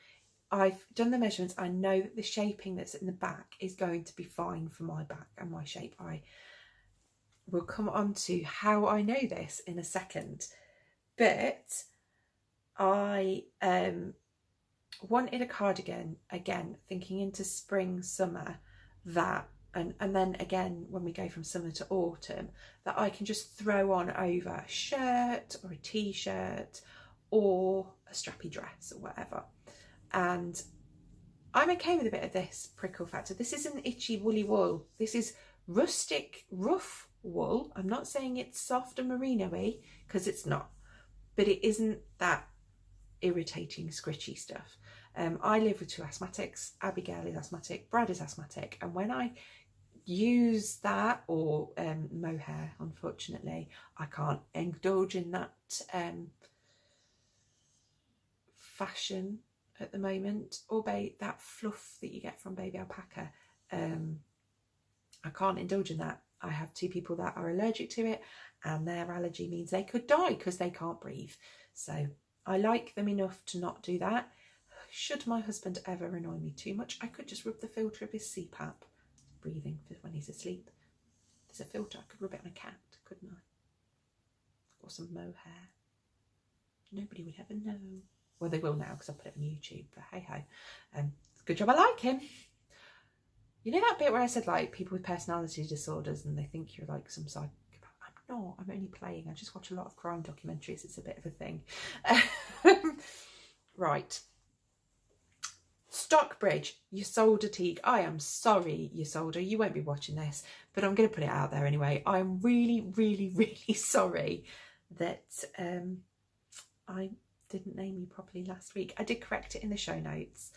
I've done the measurements. I know that the shaping that's in the back is going to be fine for my back and my shape. we'll come on to how I know this in a second. But I wanted a cardigan, again, thinking into spring, summer, that, and then again, when we go from summer to autumn, that I can just throw on over a shirt or a t-shirt or a strappy dress or whatever. And I'm okay with a bit of this prickle factor. This isn't itchy woolly wool. This is rustic, rough wool. I'm not saying it's soft and merino-y, because it's not, but it isn't that irritating, scritchy stuff. I live with 2 asthmatics. Abigail is asthmatic, Brad is asthmatic, and when I use that, or mohair, unfortunately, I can't indulge in that fashion at the moment, or that fluff that you get from baby alpaca. I can't indulge in that. I have 2 people that are allergic to it, and their allergy means they could die because they can't breathe. So I like them enough to not do that. Should my husband ever annoy me too much, I could just rub the filter of his CPAP, breathing, for when he's asleep. There's a filter, I could rub it on a cat, couldn't I? Or some mohair. Nobody would ever know. Well, they will now because I put it on YouTube, but hey ho. Good job I like him. You know that bit where I said, like, people with personality disorders and they think you're like some psychopath? I'm not, I'm only playing. I just watch a lot of crime documentaries. It's a bit of a thing. Right. Stockbridge, Ysolda Teague. I am sorry, Ysolda, you won't be watching this, but I'm going to put it out there anyway. I'm really, really, really sorry that I didn't name you properly last week. I did correct it in the show notes,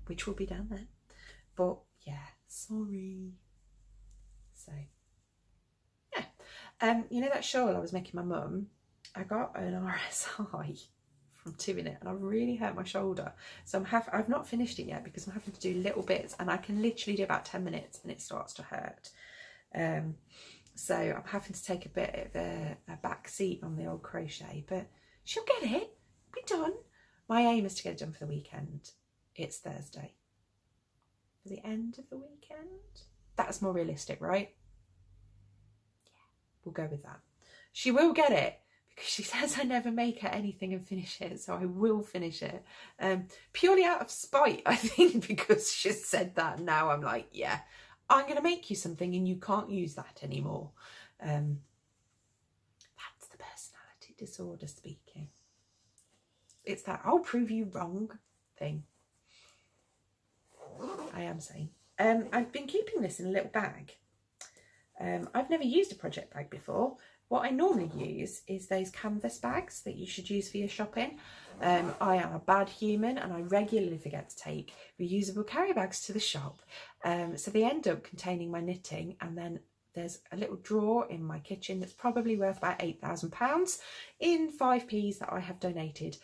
which will be down there. But yeah, sorry. So yeah, you know that shawl I was making my mum? I got an RSI from doing it, and I really hurt my shoulder. So I've not finished it yet because I'm having to do little bits, and I can literally do about 10 minutes and it starts to hurt. So I'm having to take a bit of a back seat on the old crochet, but she'll get it. It'll be done. My aim is to get it done for the weekend. It's Thursday. For the end of the weekend? That's more realistic, right? Yeah, we'll go with that. She will get it because she says I never make her anything and finish it, so I will finish it. Purely out of spite, I think, because she's said that. Now I'm like, yeah, I'm going to make you something and you can't use that anymore. That's the personality disorder speaking. It's that I'll prove you wrong thing. I am saying. I've been keeping this in a little bag. I've never used a project bag before. What I normally use is those canvas bags that you should use for your shopping. I am a bad human and I regularly forget to take reusable carry bags to the shop. So they end up containing my knitting, and then there's a little drawer in my kitchen that's probably worth about £8,000 in 5p's that I have donated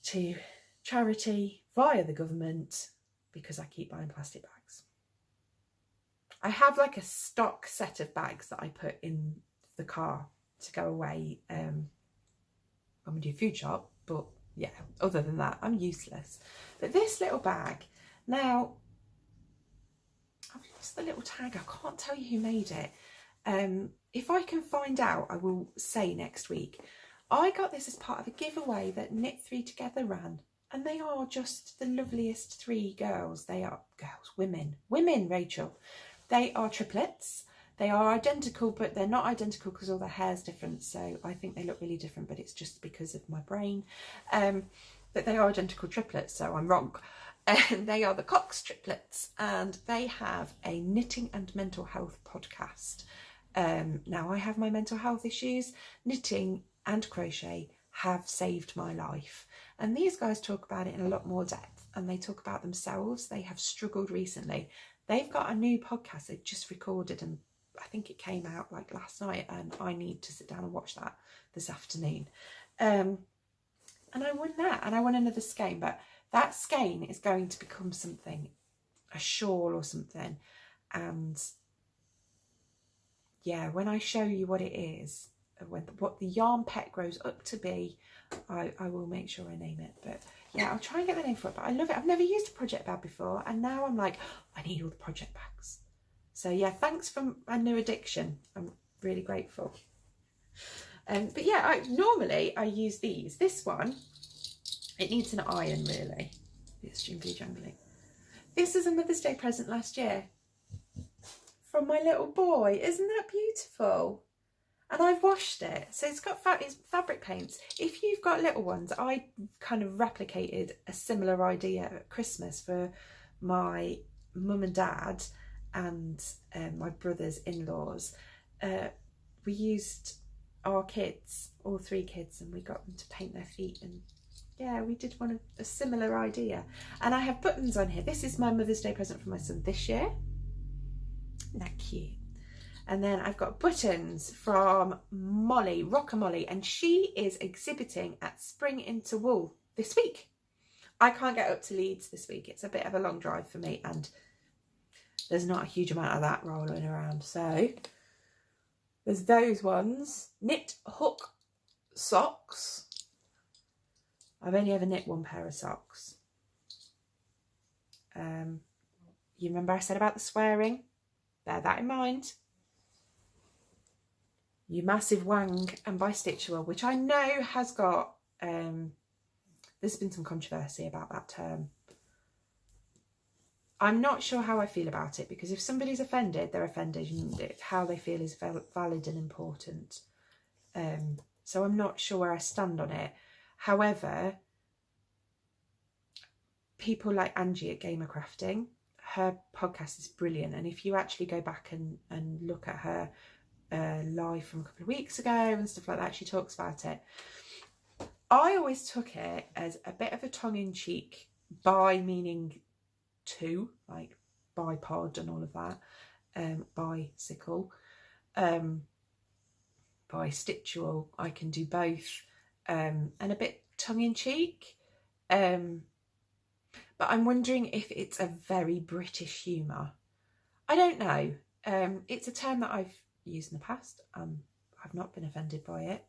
to charity via the government because I keep buying plastic bags. I have like a stock set of bags that I put in the car to go away when we do food shop, but yeah, other than that I'm useless. But this little bag, now I've lost the little tag, I can't tell you who made it. If I can find out, I will say next week. I got this as part of a giveaway that Knit 3 Together ran, and they are just the loveliest 3 girls. They are women, Rachel. They are triplets. They are identical, but they're not identical because all their hair's different. So I think they look really different, but it's just because of my brain. But they are identical triplets, so I'm wrong. And they are the Cox triplets, and they have a knitting and mental health podcast. Now I have my mental health issues. Knitting and crochet have saved my life. And these guys talk about it in a lot more depth, and they talk about themselves. They have struggled recently. They've got a new podcast they've just recorded, and I think it came out like last night, and I need to sit down and watch that this afternoon. And I won that, and I won another skein, but that skein is going to become something, a shawl or something. And yeah, when I show you what it is, what the yarn pet grows up to be, I will make sure I name it. But yeah, I'll try and get the name for it. But I love it. I've never used a project bag before, and now I'm like, I need all the project bags. So yeah, thanks for my new addiction. I'm really grateful. But yeah, normally I use these. This one, it needs an iron really. It's jingly jangly. This is a Mother's Day present last year from my little boy. Isn't that beautiful? And I've washed it. So it's got it's fabric paints. If you've got little ones, I kind of replicated a similar idea at Christmas for my mum and dad and my brother's in-laws. We used our kids, all 3 kids, and we got them to paint their feet, and yeah, we did a similar idea. And I have buttons on here. This is my Mother's Day present for my son this year. Isn't that cute? And then I've got buttons from Molly, Rocker Molly, and she is exhibiting at Spring Into Wool this week. I can't get up to Leeds this week. It's a bit of a long drive for me, and there's not a huge amount of that rolling around. So there's those ones. Knit hook socks. I've only ever knit 1 pair of socks. You remember I said about the swearing? Bear that in mind. You Massive Wang and by Stitchwell, which I know has got, there's been some controversy about that term. I'm not sure how I feel about it, because if somebody's offended, they're offended, and how they feel is valid and important. So I'm not sure where I stand on it. However, people like Angie at Gamer Crafting, her podcast is brilliant, and if you actually go back and look at her live from a couple of weeks ago and stuff like that, she talks about it. I always took it as a bit of a tongue-in-cheek, by meaning two, like bipod and all of that, bicycle, bi-stitchual, I can do both, and a bit tongue-in-cheek, but I'm wondering if it's a very British humour. I don't know. It's a term that I've used in the past. I've not been offended by it.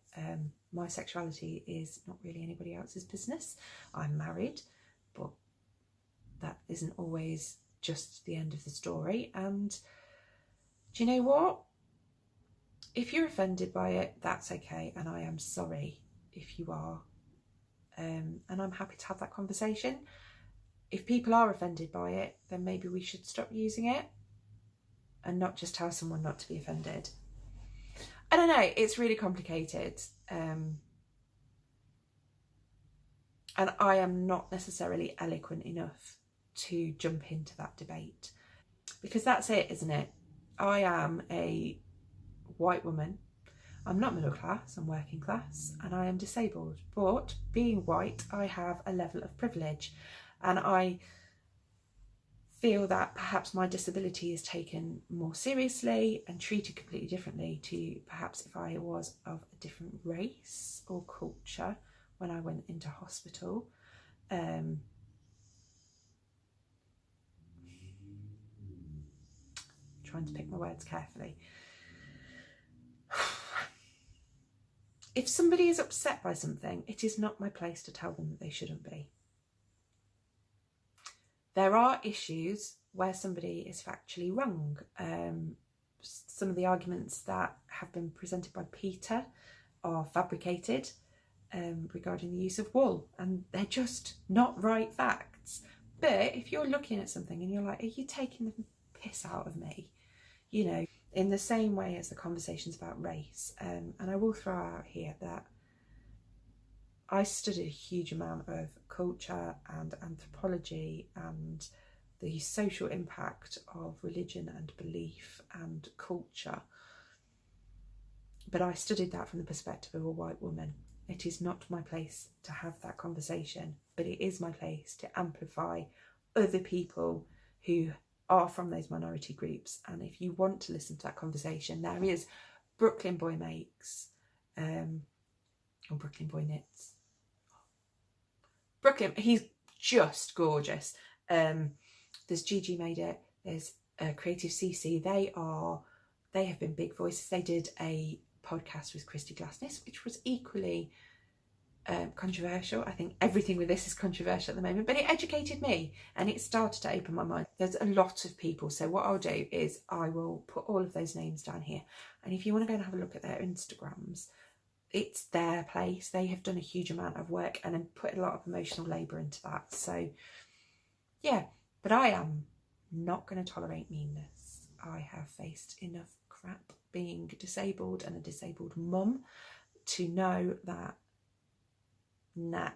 My sexuality is not really anybody else's business. I'm married, but that isn't always just the end of the story. And do you know what? If you're offended by it, that's okay, and I am sorry if you are. And I'm happy to have that conversation. If people are offended by it, then maybe we should stop using it and not just tell someone not to be offended. I don't know, it's really complicated. And I am not necessarily eloquent enough to jump into that debate, because that's it, isn't it? I am a white woman. I'm not middle class, I'm working class, and I am disabled. But being white, I have a level of privilege, and I feel that perhaps my disability is taken more seriously and treated completely differently to perhaps if I was of a different race or culture when I went into hospital. Trying to pick my words carefully. If somebody is upset by something, it is not my place to tell them that they shouldn't be. There are issues where somebody is factually wrong. Some of the arguments that have been presented by Peter are fabricated regarding the use of wool, and they're just not right facts. But if you're looking at something and you're like, are you taking the piss out of me? You know, in the same way as the conversations about race. And I will throw out here that I studied a huge amount of culture and anthropology and the social impact of religion and belief and culture. But I studied that from the perspective of a white woman. It is not my place to have that conversation, but it is my place to amplify other people who are from those minority groups. And if you want to listen to that conversation, there is Brooklyn Boy Makes, or Brooklyn Boy Knits. Brooklyn, he's just gorgeous. There's Gigi Made It, there's Creative CC. They have been big voices. They did a podcast with Christy Glassness, which was equally controversial. I think everything with this is controversial at the moment, but it educated me and it started to open my mind. There's a lot of people, so what I'll do is I will put all of those names down here, and if you want to go and have a look at their Instagrams, it's their place. They have done a huge amount of work and then put a lot of emotional labour into that. So yeah, but I am not going to tolerate meanness. I have faced enough crap being disabled and a disabled mum to know that, nah,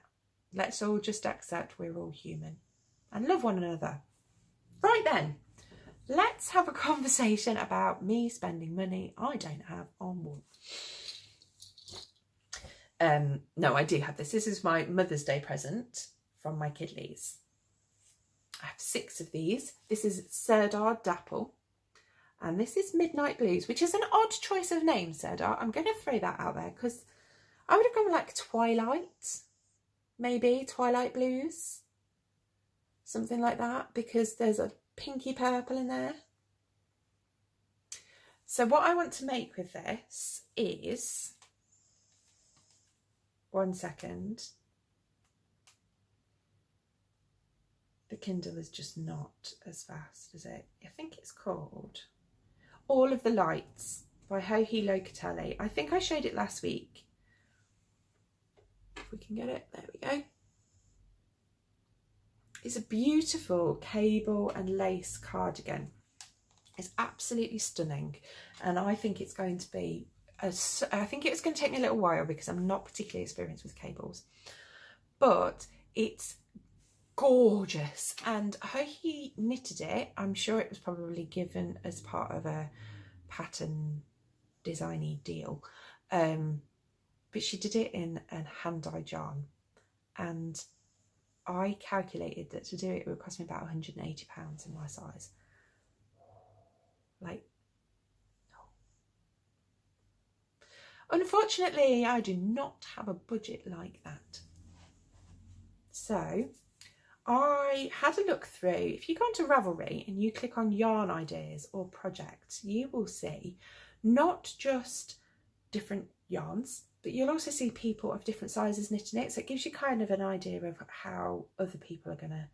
let's all just accept we're all human and love one another. Right then, let's have a conversation about me spending money I don't have on wool. No, I do have this. This is my Mother's Day present from my kiddies. I have 6 of these. This is Serdar Dapple. And this is Midnight Blues, which is an odd choice of name, Serdar. I'm going to throw that out there because I would have gone like Twilight, maybe Twilight Blues, something like that, because there's a pinky purple in there. So what I want to make with this is, one second, the Kindle is just not as fast as it. I think it's called All of the Lights by Joji Locatelli. I think I showed it last week. If we can get it, there we go. It's a beautiful cable and lace cardigan. It's absolutely stunning, and I think it's going to be, I think it's going to take me a little while because I'm not particularly experienced with cables, but it's gorgeous. And how he knitted it, I'm sure it was probably given as part of a pattern designy deal, but she did it in a hand-dyed yarn, and I calculated that to do it would cost me about £180 in my size. Like, no. Unfortunately, I do not have a budget like that. So I had a look through. If you go onto Ravelry and you click on yarn ideas or projects, you will see not just different yarns, but you'll also see people of different sizes knitting it. So it gives you kind of an idea of how other people are going to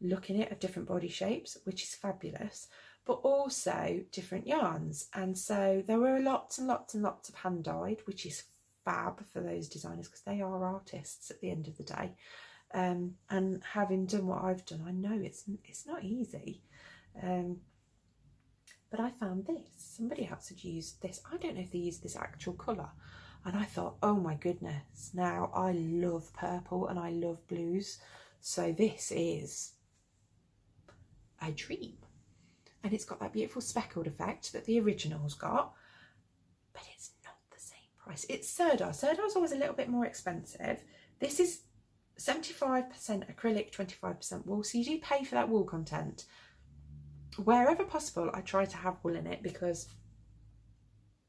look in it, of different body shapes, which is fabulous, but also different yarns. And so there were lots and lots and lots of hand dyed, which is fab for those designers because they are artists at the end of the day. And having done what I've done, I know it's not easy. But I found this. Somebody else had used this. I don't know if they used this actual colour. And I thought, oh my goodness, now I love purple and I love blues. So this is a dream. And it's got that beautiful speckled effect that the original's got, but it's not the same price. It's Serdar. Serdar's always a little bit more expensive. This is 75% acrylic, 25% wool. So you do pay for that wool content. Wherever possible, I try to have wool in it because,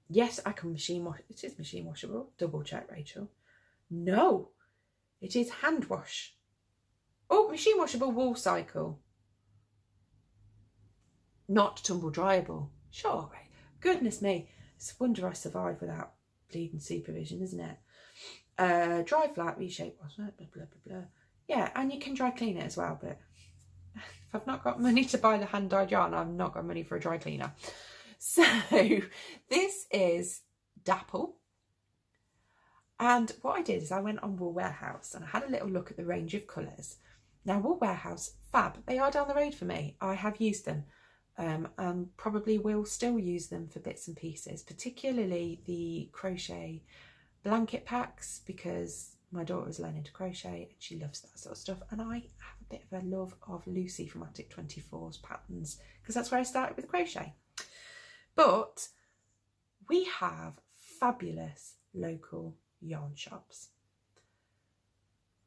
yes, I can machine wash. It is machine washable. Double check, Rachel. No, it is hand wash. Oh, machine washable wool cycle. Not tumble dryable. Sure, right. Goodness me. It's a wonder I survived without bleeding supervision, isn't it? Dry flat, reshape wash, blah, blah, blah, blah. Yeah, and you can dry clean it as well, but if I've not got money to buy the hand-dyed yarn, I've not got money for a dry cleaner. So this is Dapple. And what I did is I went on Wool Warehouse and I had a little look at the range of colours. Now, Wool Warehouse, fab. They are down the road for me. I have used them and probably will still use them for bits and pieces, particularly the crochet blanket packs, because my daughter is learning to crochet and she loves that sort of stuff. And I have a bit of a love of Lucy from Attic 24's patterns because that's where I started with crochet. But we have fabulous local yarn shops.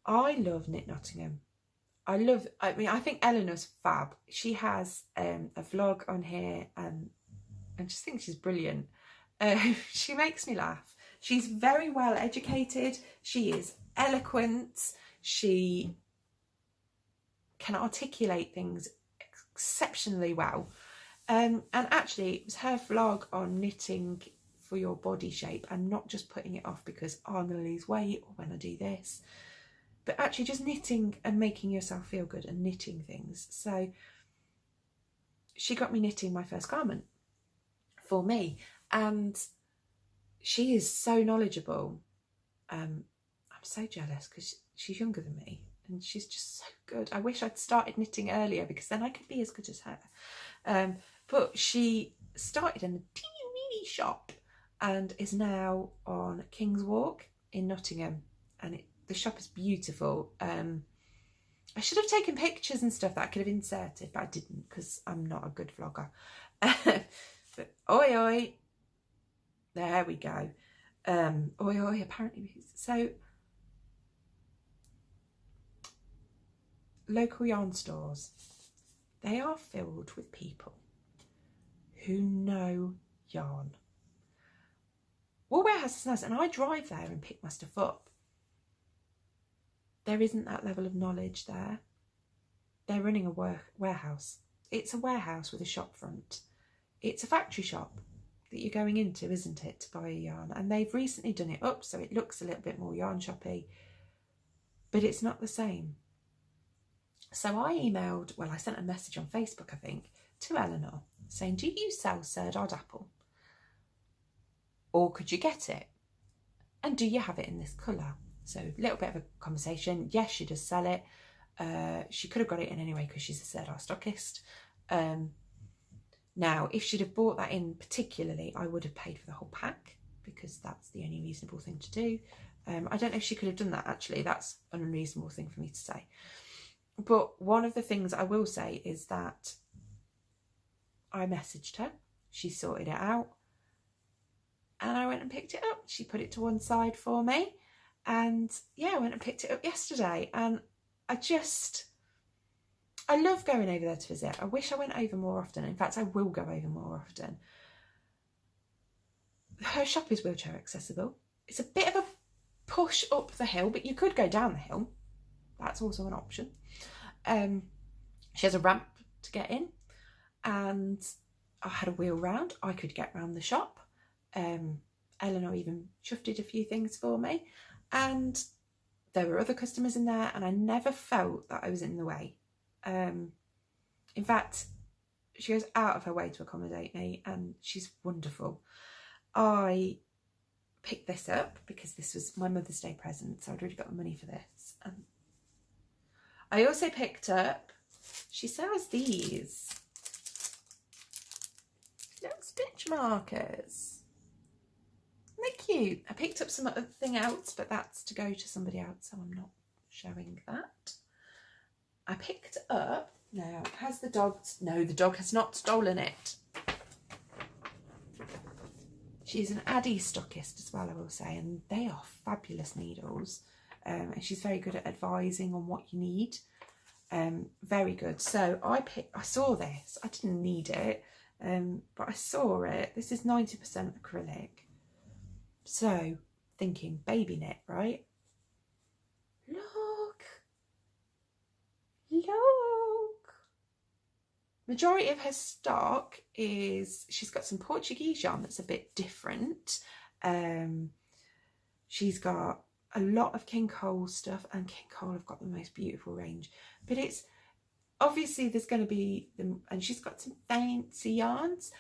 I love Knit Nottingham. I think Eleanor's fab. She has a vlog on here and I just think she's brilliant. She makes me laugh. She's very well educated. She is eloquent. She can articulate things exceptionally well. And actually, it was her vlog on knitting for your body shape, and not just putting it off because, oh, I'm going to lose weight or when I do this, but actually just knitting and making yourself feel good and knitting things. So she got me knitting my first garment for me, and she is so knowledgeable. I'm so jealous because she's younger than me and she's just so good. I wish I'd started knitting earlier because then I could be as good as her. But she started in a teeny weeny shop and is now on King's Walk in Nottingham, and the shop is beautiful. I should have taken pictures and stuff that I could have inserted, but I didn't because I'm not a good vlogger. But oi oi, there we go. Oi oi, apparently. So local yarn stores, they are filled with people who know yarn. Wool Warehouse is nice, and I drive there and pick my stuff up. There isn't that level of knowledge there. They're running a warehouse. It's a warehouse with a shop front. It's a factory shop that you're going into, isn't it, to buy a yarn? And they've recently done it up so it looks a little bit more yarn shoppy, but it's not the same. So I sent a message on Facebook, I think, to Eleanor saying, do you sell Serdard apple? Or could you get it? And do you have it in this colour? So a little bit of a conversation. Yes, she does sell it. She could have got it in anyway because she's a Serdar stockist. Now, if she'd have bought that in particularly, I would have paid for the whole pack because that's the only reasonable thing to do. I don't know if she could have done that, actually. That's an unreasonable thing for me to say. But one of the things I will say is that I messaged her. She sorted it out. And I went and picked it up. She put it to one side for me. And yeah, I went and picked it up yesterday. And I love going over there to visit. I wish I went over more often. In fact, I will go over more often. Her shop is wheelchair accessible. It's a bit of a push up the hill, but you could go down the hill. That's also an option. She has a ramp to get in, and I had a wheel round. I could get round the shop. Eleanor even shifted a few things for me, and there were other customers in there, and I never felt that I was in the way. In fact, she goes out of her way to accommodate me, and she's wonderful. I picked this up because this was my Mother's Day present, so I'd already got the money for this. And I also picked up, she sells these little stitch markers. They're cute. I picked up some other thing else, but that's to go to somebody else, so I'm not showing that. I picked up, now, has the dog, no, the dog has not stolen it. She's an Addy stockist as well, I will say, and they are fabulous needles. And she's very good at advising on what you need. Very good. So I saw this. I didn't need it, but I saw it. This is 90% acrylic. So thinking baby knit, right? Look. Majority of her stock is, she's got some Portuguese yarn that's a bit different. She's got a lot of King Cole stuff, and King Cole have got the most beautiful range. But it's obviously there's going to be them, and she's got some fancy yarns.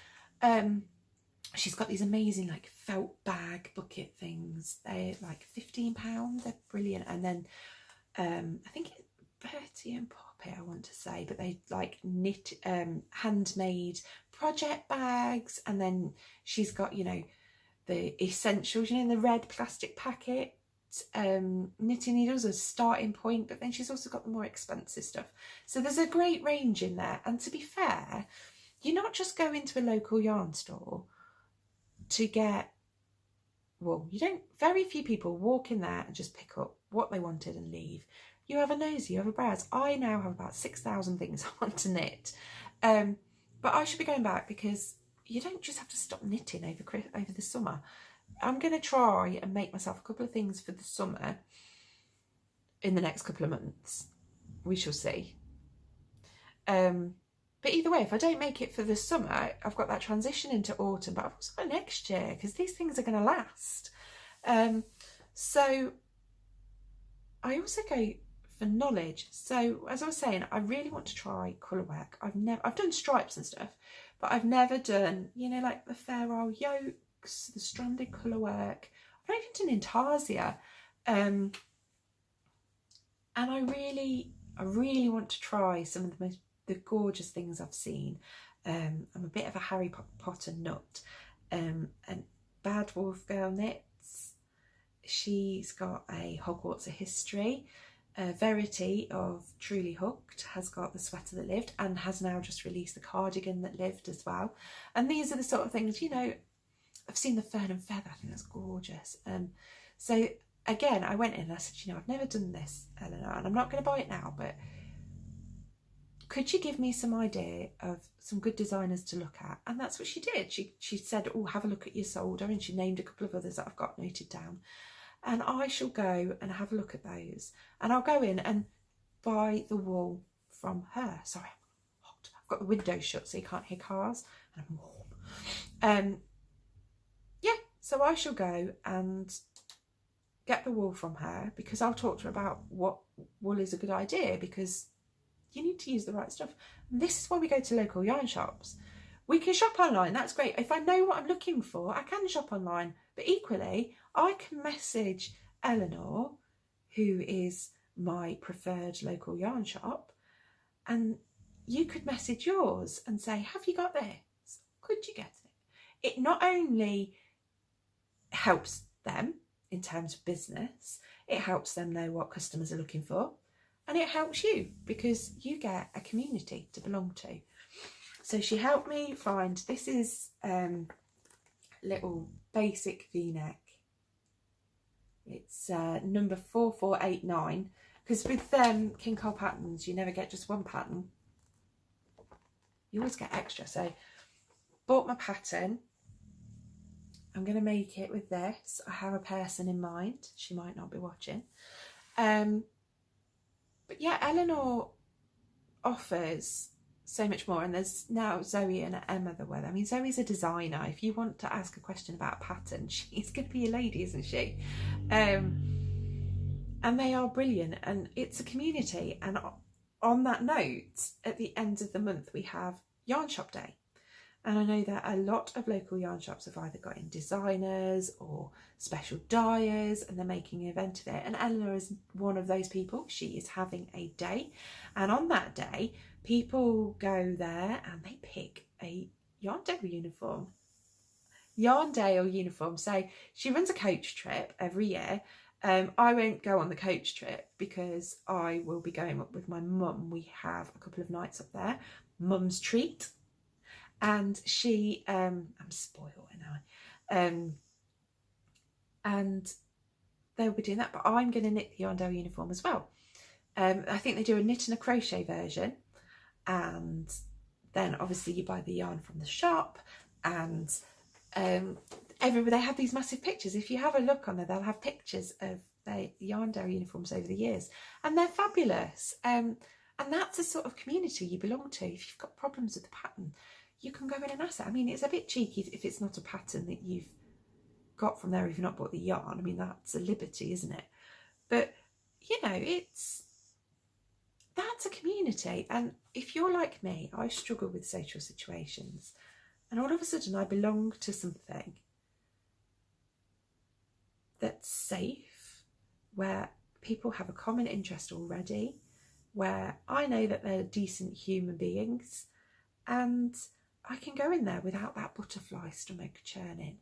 She's got these amazing like felt bag bucket things. They're like £15. They're brilliant. And then I think it's Bertie and Poppy, I want to say, but they like knit handmade project bags. And then she's got, you know, the essentials, you know, in the red plastic packet. Knitting needles as a starting point, but then she's also got the more expensive stuff. So there's a great range in there. And to be fair, you're not just going to a local yarn store to get wool. You don't, very few people walk in there and just pick up what they wanted and leave. You have a nosy, you have a browse. I now have about 6,000 things I want to knit, but I should be going back because you don't just have to stop knitting over the summer. I'm going to try and make myself a couple of things for the summer in the next couple of months. We shall see. But But either way, if I don't make it for the summer, I've got that transition into autumn, but I've also got next year, because these things are going to last. So I also go for knowledge. So as I was saying, I really want to try colour work. I've done stripes and stuff, but I've never done, you know, like the fair old yolks, the stranded colour work. I've not even done intarsia. And I really want to try some of the gorgeous things I've seen. I'm a bit of a Harry Potter nut. And Bad Wolf Girl Knits, she's got a Hogwarts of History. Verity of Truly Hooked has got the sweater that lived, and has now just released the cardigan that lived as well. And these are the sort of things, you know, I've seen the Fern and Feather, I think that's gorgeous. So again, I went in and I said, you know, I've never done this, Eleanor, and I'm not going to buy it now, but could you give me some idea of some good designers to look at? And that's what she did. She said, oh, have a look at your solder, and she named a couple of others that I've got noted down. And I shall go and have a look at those. And I'll go in and buy the wool from her. Sorry, I'm hot. I've got the windows shut so you can't hear cars, and I'm warm. Yeah, so I shall go and get the wool from her, because I'll talk to her about what wool is a good idea, because you need to use the right stuff. And this is why we go to local yarn shops. We can shop online, that's great. If I know what I'm looking for, I can shop online. But equally, I can message Eleanor, who is my preferred local yarn shop, and you could message yours and say, have you got this? Could you get it? It not only helps them in terms of business, it helps them know what customers are looking for, and it helps you because you get a community to belong to. So she helped me find, this is little basic v-neck. It's number 4489, because with King Cole patterns you never get just one pattern, you always get extra. So bought my pattern. I'm going to make it with this. I have a person in mind, she might not be watching, but yeah, Eleanor offers so much more. And there's now Zoe and Emma that wear them. I mean, Zoe's a designer. If you want to ask a question about a pattern, she's going to be a lady, isn't she? And they are brilliant, and it's a community. And on that note, at the end of the month we have Yarn Shop Day, and I know that a lot of local yarn shops have either got in designers or special dyers, and they're making an event of it, and Eleanor is one of those people. She is having a day, and on that day people go there and they pick a Yarndale uniform. So she runs a coach trip every year. I won't go on the coach trip because I will be going up with my mum. We have a couple of nights up there, mum's treat, and she I'm spoiled, aren't I? And they'll be doing that, but I'm going to knit the Yarndale uniform as well. I think they do a knit and a crochet version, and then obviously you buy the yarn from the shop, and everybody, they have these massive pictures. If you have a look on there, they'll have pictures of the Yarndale uniforms over the years, and they're fabulous. And that's a sort of community you belong to. If you've got problems with the pattern, you can go in and ask it. I mean, it's a bit cheeky if it's not a pattern that you've got from there, if you've not bought the yarn. I mean, that's a liberty, isn't it? But you know, that's a community. And if you're like me, I struggle with social situations, and all of a sudden I belong to something that's safe, where people have a common interest already, where I know that they're decent human beings, and I can go in there without that butterfly stomach churning.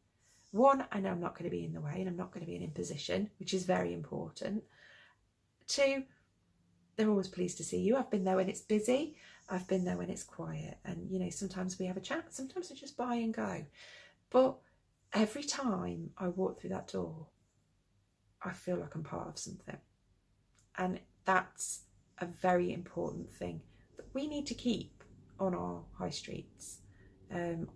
One, I know I'm not going to be in the way, and I'm not going to be in imposition, which is very important. Two, they're always pleased to see you. I've been there when it's busy, I've been there when it's quiet, and you know, sometimes we have a chat, sometimes we just buy and go. But every time I walk through that door, I feel like I'm part of something, and that's a very important thing that we need to keep on our high streets. That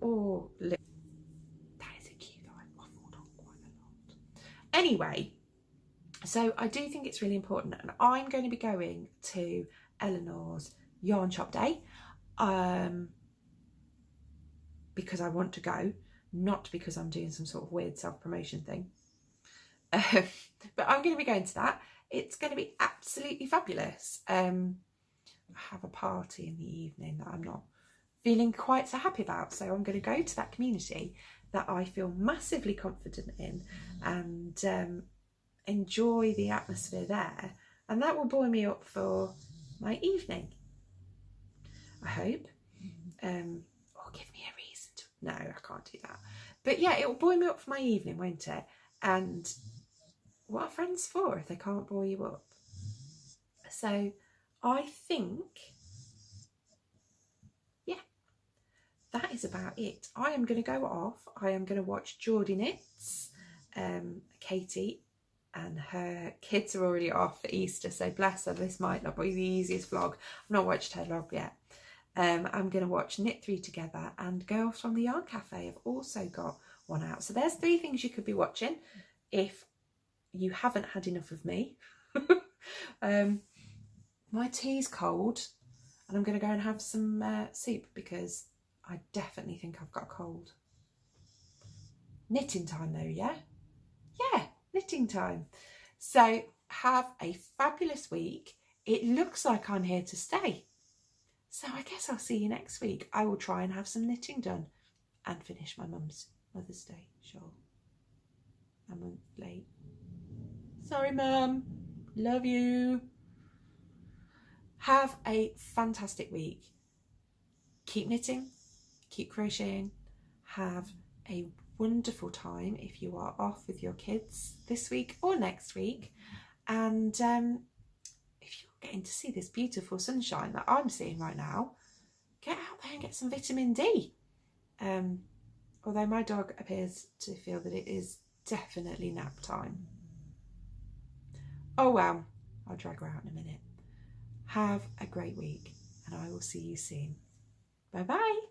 is a cue that I've waffled on quite a lot. Anyway, so I do think it's really important, and I'm going to be going to Eleanor's Yarn Shop Day. because I want to go, not because I'm doing some sort of weird self-promotion thing. But I'm going to be going to that. It's going to be absolutely fabulous. I have a party in the evening that I'm not feeling quite so happy about, so I'm going to go to that community that I feel massively confident in and enjoy the atmosphere there, and that will buoy me up for my evening, I hope. Or give me a reason to... No, I can't do that. But yeah, it will buoy me up for my evening, won't it? And what are friends for if they can't buoy you up? So I think, yeah, that is about it. I am going to go off. I am going to watch PGKnits. Katie and her kids are already off for Easter, so bless her, this might not be the easiest vlog. I've not watched her vlog yet. I'm going to watch Knit 3 Together, and Girls from the Yarn Cafe have also got one out. So there's 3 things you could be watching if you haven't had enough of me. My tea's cold, and I'm going to go and have some soup because I definitely think I've got a cold. Knitting time though, yeah? Yeah, knitting time. So have a fabulous week. It looks like I'm here to stay. So I guess I'll see you next week. I will try and have some knitting done and finish my mum's Mother's Day shawl. I'm a month late. Sorry, Mum. Love you. Have a fantastic week. Keep knitting, keep crocheting. Have a wonderful time if you are off with your kids this week or next week. And if you're getting to see this beautiful sunshine that I'm seeing right now, get out there and get some vitamin D. Although my dog appears to feel that it is definitely nap time. Oh well, I'll drag her out in a minute. Have a great week, and I will see you soon. Bye bye.